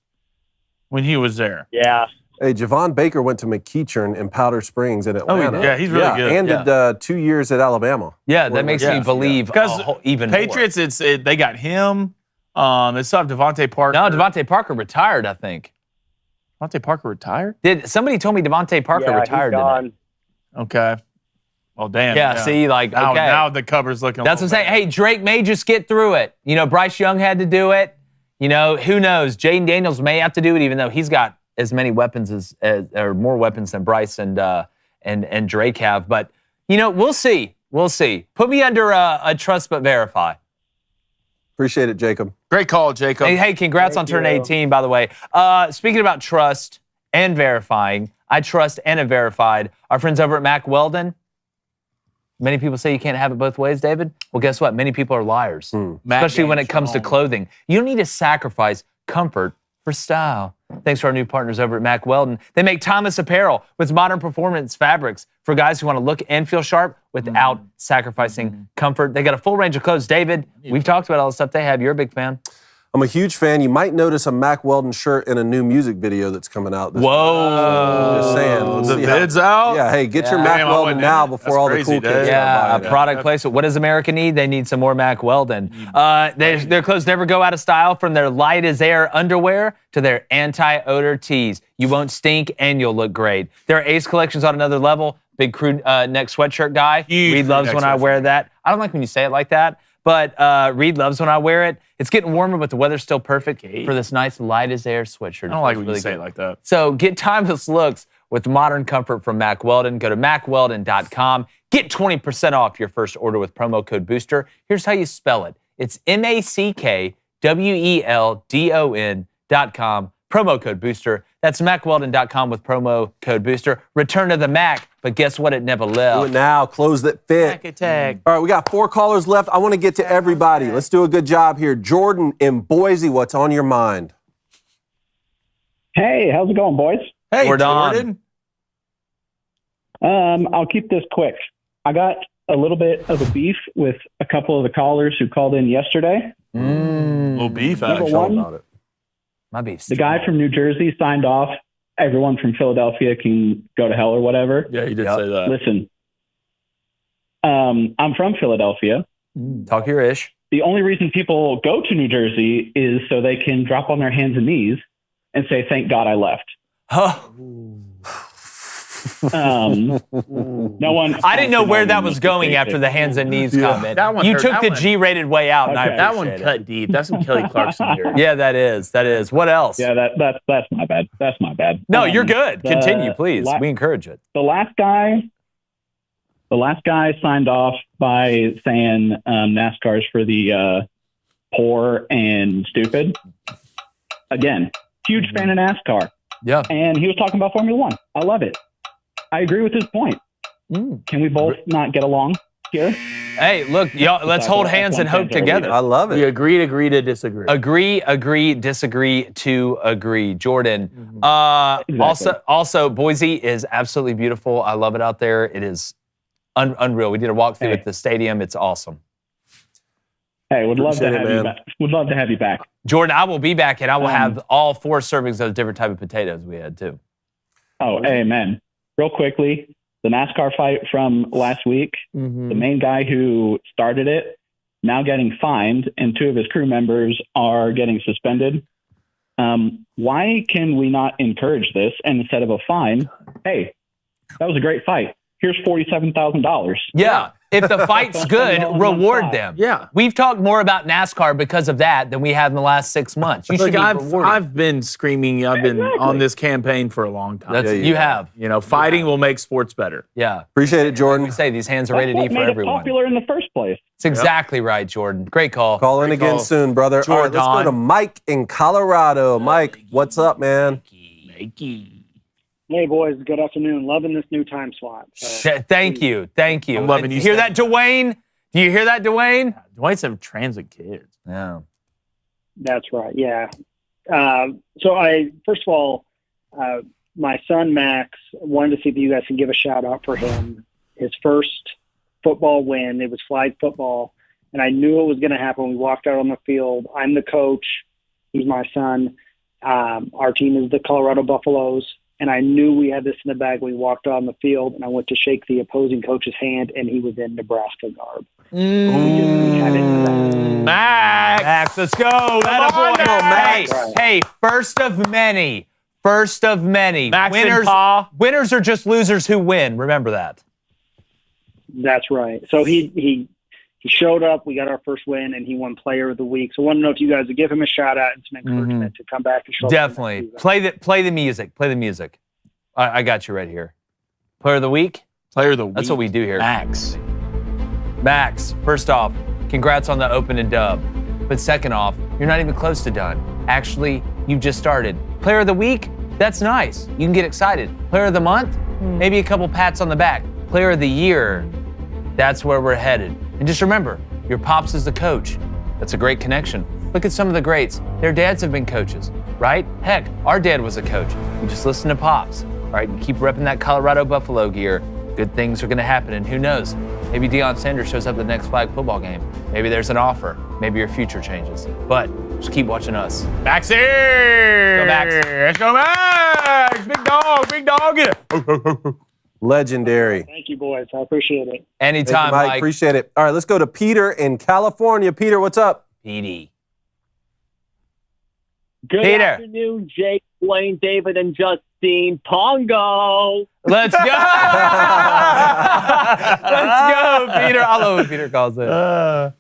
when he was there. Yeah. Hey, Javon Baker went to McEachern in Powder Springs in Atlanta. Yeah, he's really good. And did 2 years at Alabama. Yeah, that makes me believe because even Patriots, more. They got him. They still have Devontae Parker. No, Devontae Parker retired, I think. Devontae Parker retired? Somebody told me Devontae Parker retired today. Okay. Well, damn. Yeah, see, now the cover's looking. That's what I'm saying. Hey, Drake may just get through it. Bryce Young had to do it. Who knows? Jaden Daniels may have to do it, even though he's got as many weapons or more weapons than Bryce and Drake have. But we'll see. We'll see. Put me under a trust but verify. Appreciate it, Jacob. Great call, Jacob. Hey, congrats on turning 18, by the way. Speaking about trust and verifying, I trust and have verified our friends over at Mack Weldon. Many people say you can't have it both ways, David. Well, guess what? Many people are liars, especially when it comes to clothing. You don't need to sacrifice comfort for style. Thanks to our new partners over at Mack Weldon. They make timeless apparel with modern performance fabrics for guys who want to look and feel sharp without sacrificing comfort. They got a full range of clothes. David, we've talked about all the stuff they have. You're a big fan. I'm a huge fan. You might notice a Mack Weldon shirt in a new music video that's coming out. Whoa. Just saying. The vid's out? Yeah, hey, get your Mack Weldon now before all the cool kids a product placement. What does America need? They need some more Mack Weldon. Their clothes never go out of style, from their light as air underwear to their anti-odor tees. You won't stink and you'll look great. Their Ace collection's on another level. Big crew neck sweatshirt guy. Reed loves when I wear that. I don't like when you say it like that, but Reed loves when I wear it. It's getting warmer, but the weather's still perfect for this nice light as air sweatshirt. I don't like when you say it like that. So get timeless looks with modern comfort from Mack Weldon. Go to MackWeldon.com. Get 20% off your first order with promo code BOOSTER. Here's how you spell it. It's MackWeldon.com. Promo code BOOSTER. That's MackWeldon.com with promo code BOOSTER. Return to the Mac, but guess what? It never left. Do it now. Clothes that fit. Mac attack. All right, we got 4 callers left. I want to get to everybody. Let's do a good job here. Jordan in Boise, what's on your mind? Hey, how's it going, boys? Hey, We're Jordan. I'll keep this quick. I got a little bit of a beef with a couple of the callers who called in yesterday. Little beef Number action. one, About it. My beef's the guy from New Jersey signed off. Everyone from Philadelphia can go to hell or whatever. Yeah, he did say that. Listen, I'm from Philadelphia. Talk your ish. The only reason people go to New Jersey is so they can drop on their hands and knees and say, "Thank God I left." No one. I didn't know where that was going after the hands and knees comment. That one you hurt. took That the one- G-rated way out, and I Okay. That one appreciate cut deep. That's some Kelly Clarkson here. it. Yeah, that is. What else? Yeah, that's my bad. That's my bad. No, you're good. the Continue, please. la- We encourage it. The last guy signed off by saying NASCAR's for the poor and stupid. Again, huge fan of NASCAR. Yeah. And he was talking about Formula One. I love it. I agree with his point. Can we both not get along here? Hey, look, y'all, let's hold hands and hope together. I love We it. agree to disagree. Agree, disagree to agree. Jordan. Exactly. Also, Boise is absolutely beautiful. I love it out there. It is unreal. We did a walkthrough at the stadium. It's awesome. Hey, would love to Appreciate it, have you man. back. Would love to have you back. Jordan, I will be back, and I will have all 4 servings of different type of potatoes we had, too. Oh, amen. Real quickly, the NASCAR fight from last week, the main guy who started it now getting fined, and 2 of his crew members are getting suspended. Why can we not encourage this? And instead of a fine, hey, that was a great fight. Here's $47,000. Yeah. If the fight's good, reward them. Yeah. We've talked more about NASCAR because of that than we have in the last 6 months. You should Look, be I've rewarded. been screaming. I've been on this campaign for a long time. That's, Yeah, you have. You know, fighting will make sports better. Yeah. Appreciate it, Jordan. We say these hands are That's rated E what for made it everyone. popular in the first place. It's exactly right, Jordan. Great call. Call in again soon, brother. All right, let's go to Mike in Colorado. Mike, what's up, man? Hey, boys. Good afternoon. Loving this new time slot. Thank you. I'm loving you hear saying that, Dwayne? Do you hear that, Dwayne? Dwayne's have transit kids. Yeah. That's right. Yeah. So first of all, my son Max wanted to see if you guys can give a shout out for him. His first football win. It was flag football, and I knew it was going to happen. We walked out on the field. I'm the coach. He's my son. Our team is the Colorado Buffaloes, And I knew we had this in the bag when we walked on the field, and I went to shake the opposing coach's hand, and he was in Nebraska garb. We had it in the bag. Max, let's go. Hey, first of many. First of many. Max and Pa. Winners are just losers who win. Remember that. That's right. So he showed up. We got our first win, and he won Player of the Week. So I want to know if you guys would give him a shout out and some encouragement to come back and show up. Definitely. Play the music. Play the music. I got you right here. Player of the Week? Player of the Week. That's what we do here. Max, first off, congrats on the open and dub. But second off, you're not even close to done. Actually, you've just started. Player of the Week? That's nice. You can get excited. Player of the Month? Maybe a couple pats on the back. Player of the Year? That's where we're headed. And just remember, your pops is the coach. That's a great connection. Look at some of the greats. Their dads have been coaches, right? Heck, our dad was a coach. You just listen to pops, all right? You keep repping that Colorado Buffalo gear. Good things are going to happen, and who knows? Maybe Deion Sanders shows up at the next flag football game. Maybe there's an offer. Maybe your future changes. But just keep watching us. Maxie! Go Max. Let's go, Max! Big dog. Legendary. Thank you, boys. I appreciate it. Anytime, Thank you, Mike. Appreciate it. All right, let's go to Peter in California. Peter, what's up? Petey. Good Peter. afternoon, Jake, Blaine, David, and Justine. Pongo. Let's go. Let's go, Peter. I love what Peter calls it. I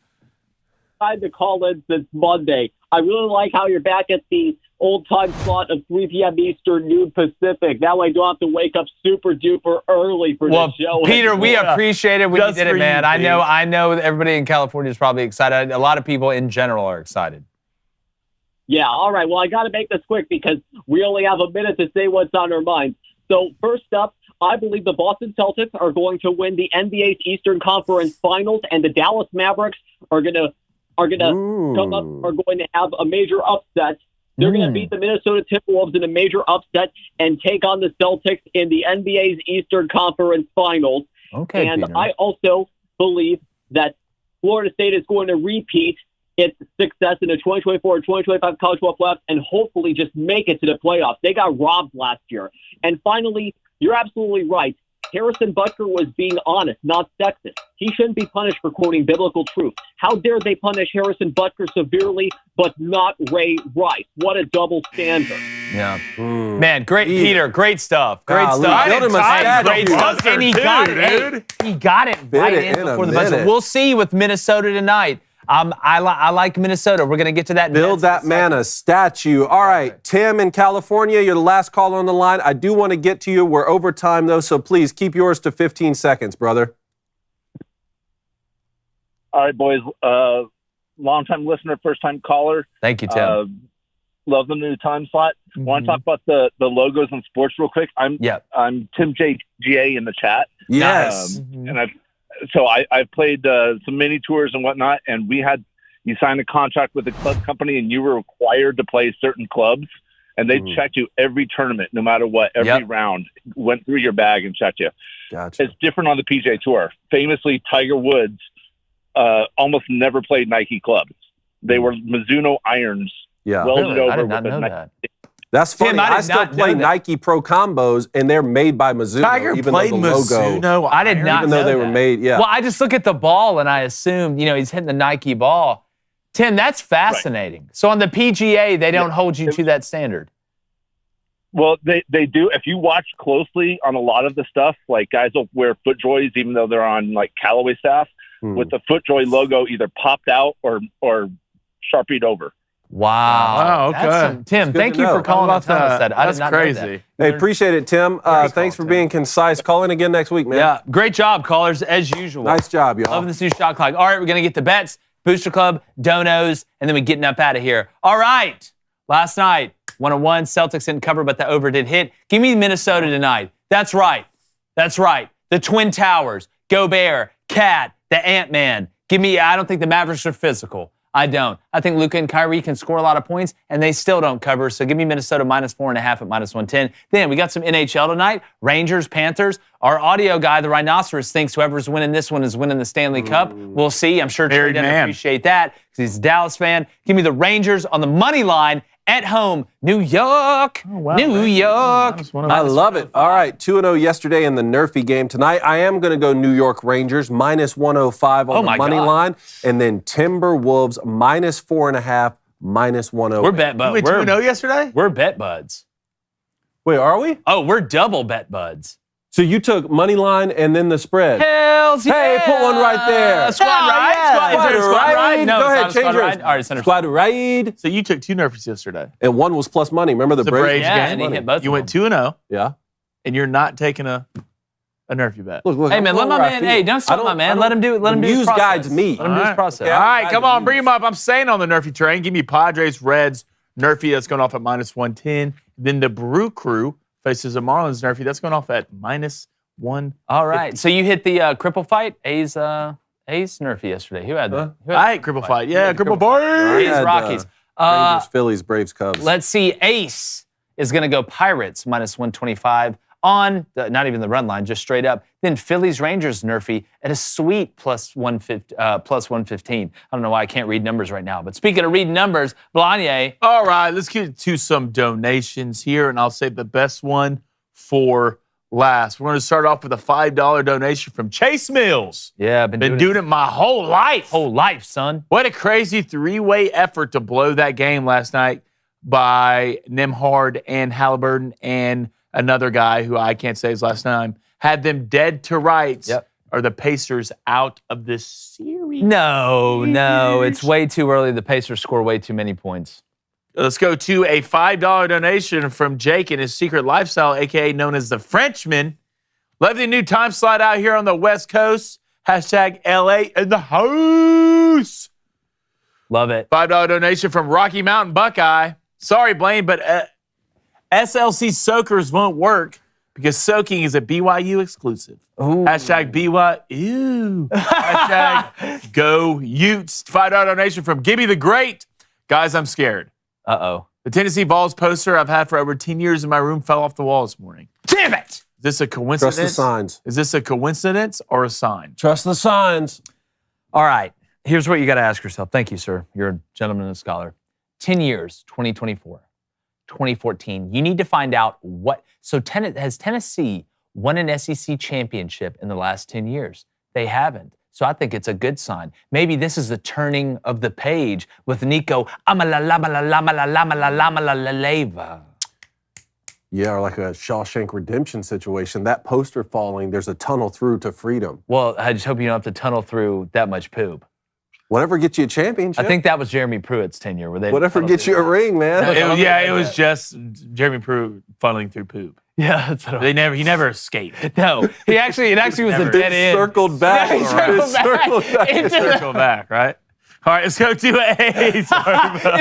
tried to call in since Monday. I really like how you're back at the old-time slot of 3 p.m. Eastern, noon Pacific. That way I don't have to wake up super-duper early for the show. Peter, we appreciate it when you did it, man. You, I know that everybody in California is probably excited. A lot of people in general are excited. Yeah, all right. Well, I got to make this quick because we only have a minute to say what's on our minds. So first up, I believe the Boston Celtics are going to win the NBA's Eastern Conference Finals, and the Dallas Mavericks are going to have a major upset. They're going to beat the Minnesota Timberwolves in a major upset and take on the Celtics in the NBA's Eastern Conference Finals. Okay, and Peter. I also believe that Florida State is going to repeat its success in the 2024-2025 college football playoffs and hopefully just make it to the playoffs. They got robbed last year. And finally, you're absolutely right. Harrison Butker was being honest, not sexist. He shouldn't be punished for quoting biblical truth. How dare they punish Harrison Butker severely, but not Ray Rice? What a double standard. Yeah. Man, great, Peter. Great stuff. Great stuff. Build him a statue. Great stuff. And he got it. He got it right in before the buzzer. We'll see you with Minnesota tonight. I like Minnesota. We're going to get to that. Build that man a statue. All right, Tim in California, you're the last caller on the line. I do want to get to you. We're over time, though, so please keep yours to 15 seconds, brother. All right, boys. Long-time listener, first-time caller. Thank you, Tim. Love the new time slot. Want to talk about the logos and sports real quick? I'm Tim JGA in the chat. Yes. And I've played some mini tours and whatnot, and you signed a contract with the club company, and you were required to play certain clubs, and they checked you every tournament, no matter what, every round, went through your bag and checked you. Gotcha. It's different on the PGA Tour. Famously, Tiger Woods almost never played Nike clubs. They were Mizuno irons. Yeah. Welded over I did not with know Nike. that. That's funny. Tim, I still play Nike Pro Combos, and they're made by Mizuno. Tiger even played though the logo, Mizuno. I did not even know though they that. were made. Yeah. Well, I just look at the ball and I assumed, he's hitting the Nike ball. Tim, that's fascinating. Right. So on the PGA, they don't hold you to that standard. Well, they do. If you watch closely on a lot of the stuff, like guys will wear FootJoys even though they're on like Callaway staff, with the FootJoy logo either popped out or Sharpied over. Wow. Okay. Tim, thank you for calling us that. That's crazy. Hey, appreciate it, Tim. Thanks for being concise. Call in again next week, man. Yeah, great job, callers, as usual. Nice job, y'all. Love this new shot clock. All right, we're going to get the bets, Booster Club, donos, and then we're getting up out of here. All right. Last night, 101, Celtics didn't cover, but the over did hit. Give me Minnesota tonight. That's right. The Twin Towers, Gobert, Cat, the Ant-Man. I don't think the Mavericks are physical. I don't. I think Luka and Kyrie can score a lot of points, and they still don't cover. So give me Minnesota -4.5 at -110. Then we got some NHL tonight. Rangers, Panthers. Our audio guy, the Rhinoceros, thinks whoever's winning this one is winning the Stanley Cup. We'll see. I'm sure Terry doesn't appreciate that because he's a Dallas fan. Give me the Rangers on the money line at home. New York. Oh, wow, New York. I love it. All right, 2-0 yesterday in the Nerfy game. Tonight, I am going to go New York Rangers, minus 105 on the money line. And then Timberwolves, minus 4.5, minus 108. We're bet buds. You went 2-0 yesterday? We're bet buds. Wait, are we? Oh, we're double bet buds. So you took money line and then the spread. Hells yeah. Hey, put one right there. Squad ride? Yeah. Is it a squad ride? No, Go it's ahead, not a change squad yours. ride. All right, center. Squad ride. So you took 2 Nerfies yesterday. And one was plus money. Remember the Braves yeah, game? and he hit both. You went 2-0. Yeah. And you're not taking a Nerfy bet. Look, hey, man, let my man, hey, don't stop my man. Let him do it. Let him do his process. guides me. Let him do his process. All right, come on, bring him up. I'm staying on the Nerfy train. Give me Padres, Reds, Nerfy. That's going off at minus 110. Then the Brew Crew faces a Marlins Nerfy. That's going off at minus 1. All right. So you hit the cripple fight, A's Nerfy yesterday. Who had that? I hate cripple fight. Yeah, cripple fight. A's Rockies. Rangers, Phillies, Braves, Cubs. Let's see. Ace is going to go Pirates minus 125 on not even the run line, just straight up. Then Phillies Rangers Nerfy at a sweet plus 115. I don't know why I can't read numbers right now. But speaking of reading numbers, Blanye. All right, let's get to some donations here, and I'll save the best one for last. We're going to start off with a $5 donation from Chase Mills. Yeah, been doing it my whole life. Whole life, son. What a crazy 3-way effort to blow that game last night by Nembhard and Halliburton and another guy who I can't say his last name. Had them dead to rights. Yep. Are the Pacers out of this series? No. It's way too early. The Pacers score way too many points. Let's go to a $5 donation from Jake and his secret lifestyle, a.k.a. known as the Frenchman. Love the new time slot out here on the West Coast. Hashtag LA in the house. Love it. $5 donation from Rocky Mountain Buckeye. Sorry, Blaine, but SLC soakers won't work because soaking is a BYU exclusive. Ooh. Hashtag BYU. Hashtag go Utes. $5 donation from Gibby the Great. Guys, I'm scared. Uh-oh. The Tennessee Vols poster I've had for over 10 years in my room fell off the wall this morning. Damn it! Is this a coincidence? Trust the signs. Is this a coincidence or a sign? Trust the signs. All right. Here's what you got to ask yourself. Thank you, sir. You're a gentleman and a scholar. 10 years, 2024, 2014. You need to find out what. So has Tennessee won an SEC championship in the last 10 years? They haven't. So I think it's a good sign. Maybe this is the turning of the page with Nico Amalalamalalamalalamalalamalalaleva. Yeah, or like a Shawshank Redemption situation. That poster falling, there's a tunnel through to freedom. Well, I just hope you don't have to tunnel through that much poop. Whatever gets you a championship. I think that was Jeremy Pruitt's tenure. Where they Whatever gets you a ring, man. It was just Jeremy Pruitt funneling through poop. Yeah, that's what he never escaped. No, it actually was a dead end. Circled back. Circled back, right? All right, let's go to A.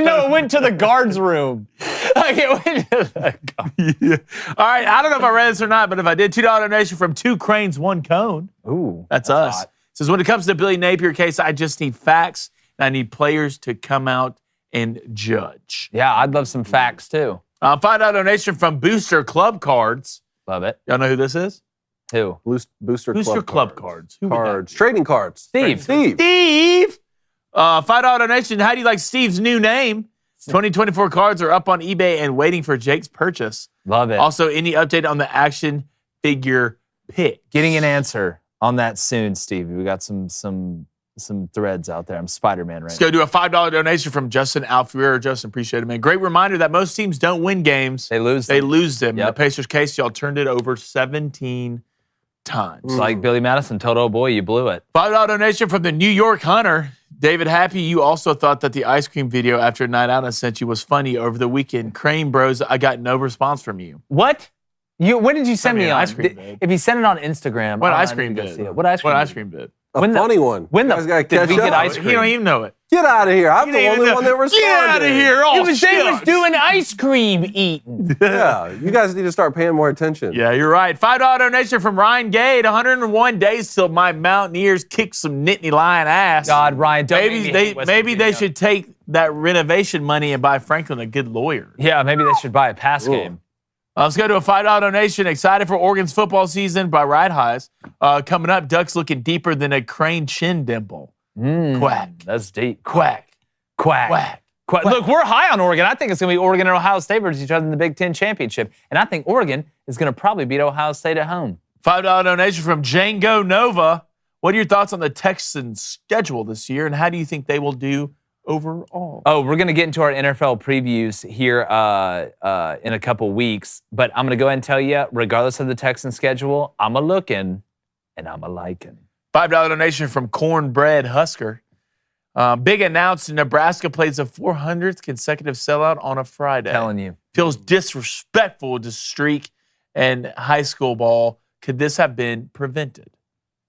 No, it went to the guards room. Like it went to the guards. Yeah. All right, I don't know if I read this or not, but if I did, $2 donation from 2 Cranes, 1 Cone. Ooh, that's us. Hot. Says, when it comes to the Billy Napier case, I just need facts, and I need players to come out and judge. Yeah, I'd love some facts, too. $5 donation from Booster Club Cards. Love it. Y'all know who this is? Who? Booster Club Cards. Cards. Trading cards. Steve. $5 donation. How do you like Steve's new name? 2024 cards are up on eBay and waiting for Jake's purchase. Love it. Also, any update on the action figure pick? Getting an answer on that soon, Steve. We got some threads out there. I'm Spider-Man right Let's go do a $5 donation from Justin Alfieri. Justin, appreciate it, man. Great reminder that most teams don't win games. They lose them. They lose them. Yep. In the Pacers case, y'all turned it over 17 times. It's like Billy Madison told, oh boy, you blew it. $5 donation from the New York Hunter. David Happy, you also thought that the ice cream video after a night out I sent you was funny over the weekend. Crane Bros, I got no response from you. What? When did you send me on? Ice cream bid. If you send it on Instagram. What ice cream bid? What ice cream bid? Funny one. When you guys gotta catch did we up. get ice cream? You don't even know it. Get out of here. I'm the only one that responded. Get out of here. They was doing ice cream eating. Yeah, you guys need to start paying more attention. Yeah, you're right. $5 donation from Ryan Gade. 101 days till my Mountaineers kick some Nittany Lion ass. God, Ryan, don't maybe they should take that renovation money and buy Franklin a good lawyer. Yeah, maybe they should buy a pass game. Let's go to a $5 donation. Excited for Oregon's football season by Ride Highs. Coming up, Ducks looking deeper than a crane chin dimple. Quack. That's deep. Quack. Quack. Quack. Look, we're high on Oregon. I think it's going to be Oregon and Ohio State versus each other in the Big Ten championship. And I think Oregon is going to probably beat Ohio State at home. $5 donation from Django Nova. What are your thoughts on the Texans' schedule this year, and how do you think they will do overall? Oh, we're going to get into our NFL previews here in a couple weeks. But I'm going to go ahead and tell you, regardless of the Texans' schedule, I'm a-looking and I'm a-liking. $5 donation from Cornbread Husker. Big announcement, Nebraska plays a 400th consecutive sellout on a Friday. Telling you. Feels disrespectful to streak and high school ball. Could this have been prevented?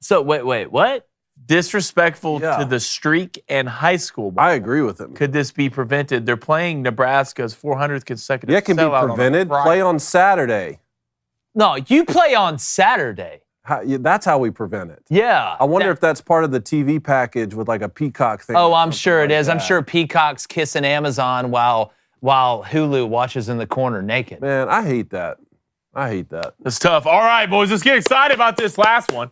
So, wait, what? Disrespectful to the streak and high school ball. I agree with him. Could this be prevented? They're playing Nebraska's 400th consecutive sellout. Yeah, it can be prevented. Play on Saturday. No, you play on Saturday. That's how we prevent it. Yeah. I wonder if that's part of the TV package with like a Peacock thing. Oh, I'm sure it is. I'm sure Peacock's kissing Amazon while Hulu watches in the corner naked. Man, I hate that. It's tough. All right, boys, let's get excited about this last one.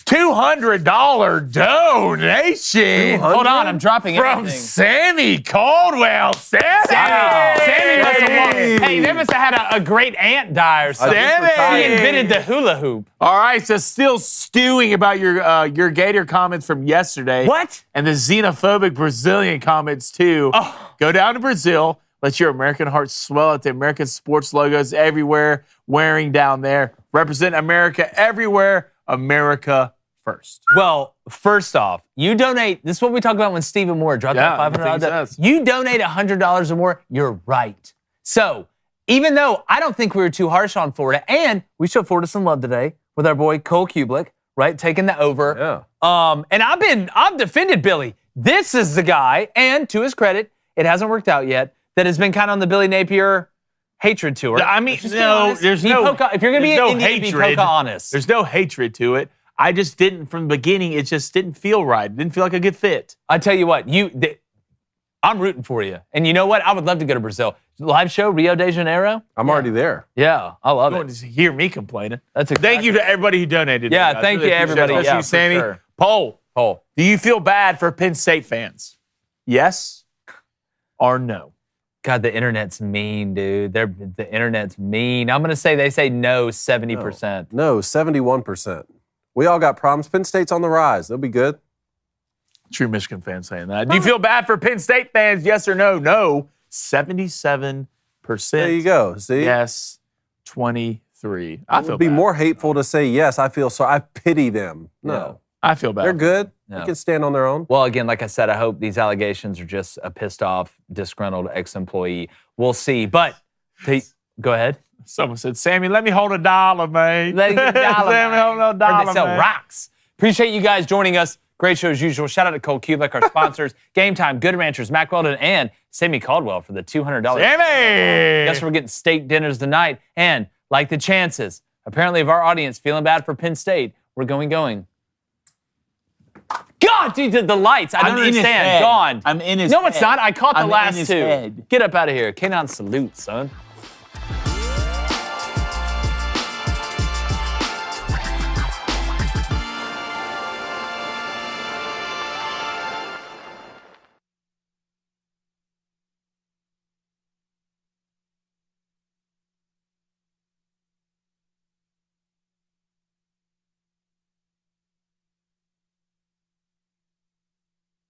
$200 donation. Hold on, I'm dropping from everything. Sammy Caldwell. Sammy must have won. Hey, they must have had a great aunt die or something. Sammy! He invented the hula hoop. All right, so still stewing about your Gator comments from yesterday. What? And the xenophobic Brazilian comments, too. Oh. Go down to Brazil. Let your American heart swell at the American sports logos everywhere, wearing down there. Represent America everywhere. America first. Well, first off, you donate. This is what we talk about when Stephen Moore dropped that $500. You donate $100 or more, you're right. So even though I don't think we were too harsh on Florida, and we showed Florida some love today with our boy Cole Cubelic, right, taking the over. Yeah. And I've defended Billy. This is the guy, and to his credit, it hasn't worked out yet, that has been kind of on the Billy Napier hatred tour. I mean, no, there's no. If you're going to be an Indian, be Coca honest. There's no hatred to it. I just didn't, from the beginning, it just didn't feel right. It didn't feel like a good fit. I tell you what, I'm rooting for you. And you know what? I would love to go to Brazil. Live show, Rio de Janeiro. I'm already there. Yeah, I love You it. want to hear me complaining. That's exactly. Thank you to everybody who donated. Yeah, guys. thank Really you, everybody. appreciate it. Yeah, You, Sammy. for sure. Poll. Do you feel bad for Penn State fans? Yes or no? God, the internet's mean, dude. The internet's mean. I'm going to say they say no 70%. No, 71%. We all got problems. Penn State's on the rise. They'll be good. True Michigan fan saying that. Do you feel bad for Penn State fans? Yes or no? No, 77%. There you go. See? Yes, 23. It would be more hateful to say yes. I feel sorry. I pity them. No. Yeah. I feel bad. They're good. No. They can stand on their own. Well, again, like I said, I hope these allegations are just a pissed off, disgruntled ex-employee. We'll see. But go ahead. Someone said, Sammy, let me hold $1, man. Let me get $1. Sammy, hold $1, Heard they sell man. rocks. Appreciate you guys joining us. Great show as usual. Shout out to Cole Cubelic, our sponsors, Game Time, Good Ranchers, Mac Weldon, and Sammy Caldwell for the $200. Sammy! Guess we're getting steak dinners tonight. And like the chances, apparently, of our audience feeling bad for Penn State, we're going. God, dude, the lights. I don't understand. Gone. I'm in his No, head. it's not. I caught the I'm in last his two. head. Get up out of here. K-9 salute, son.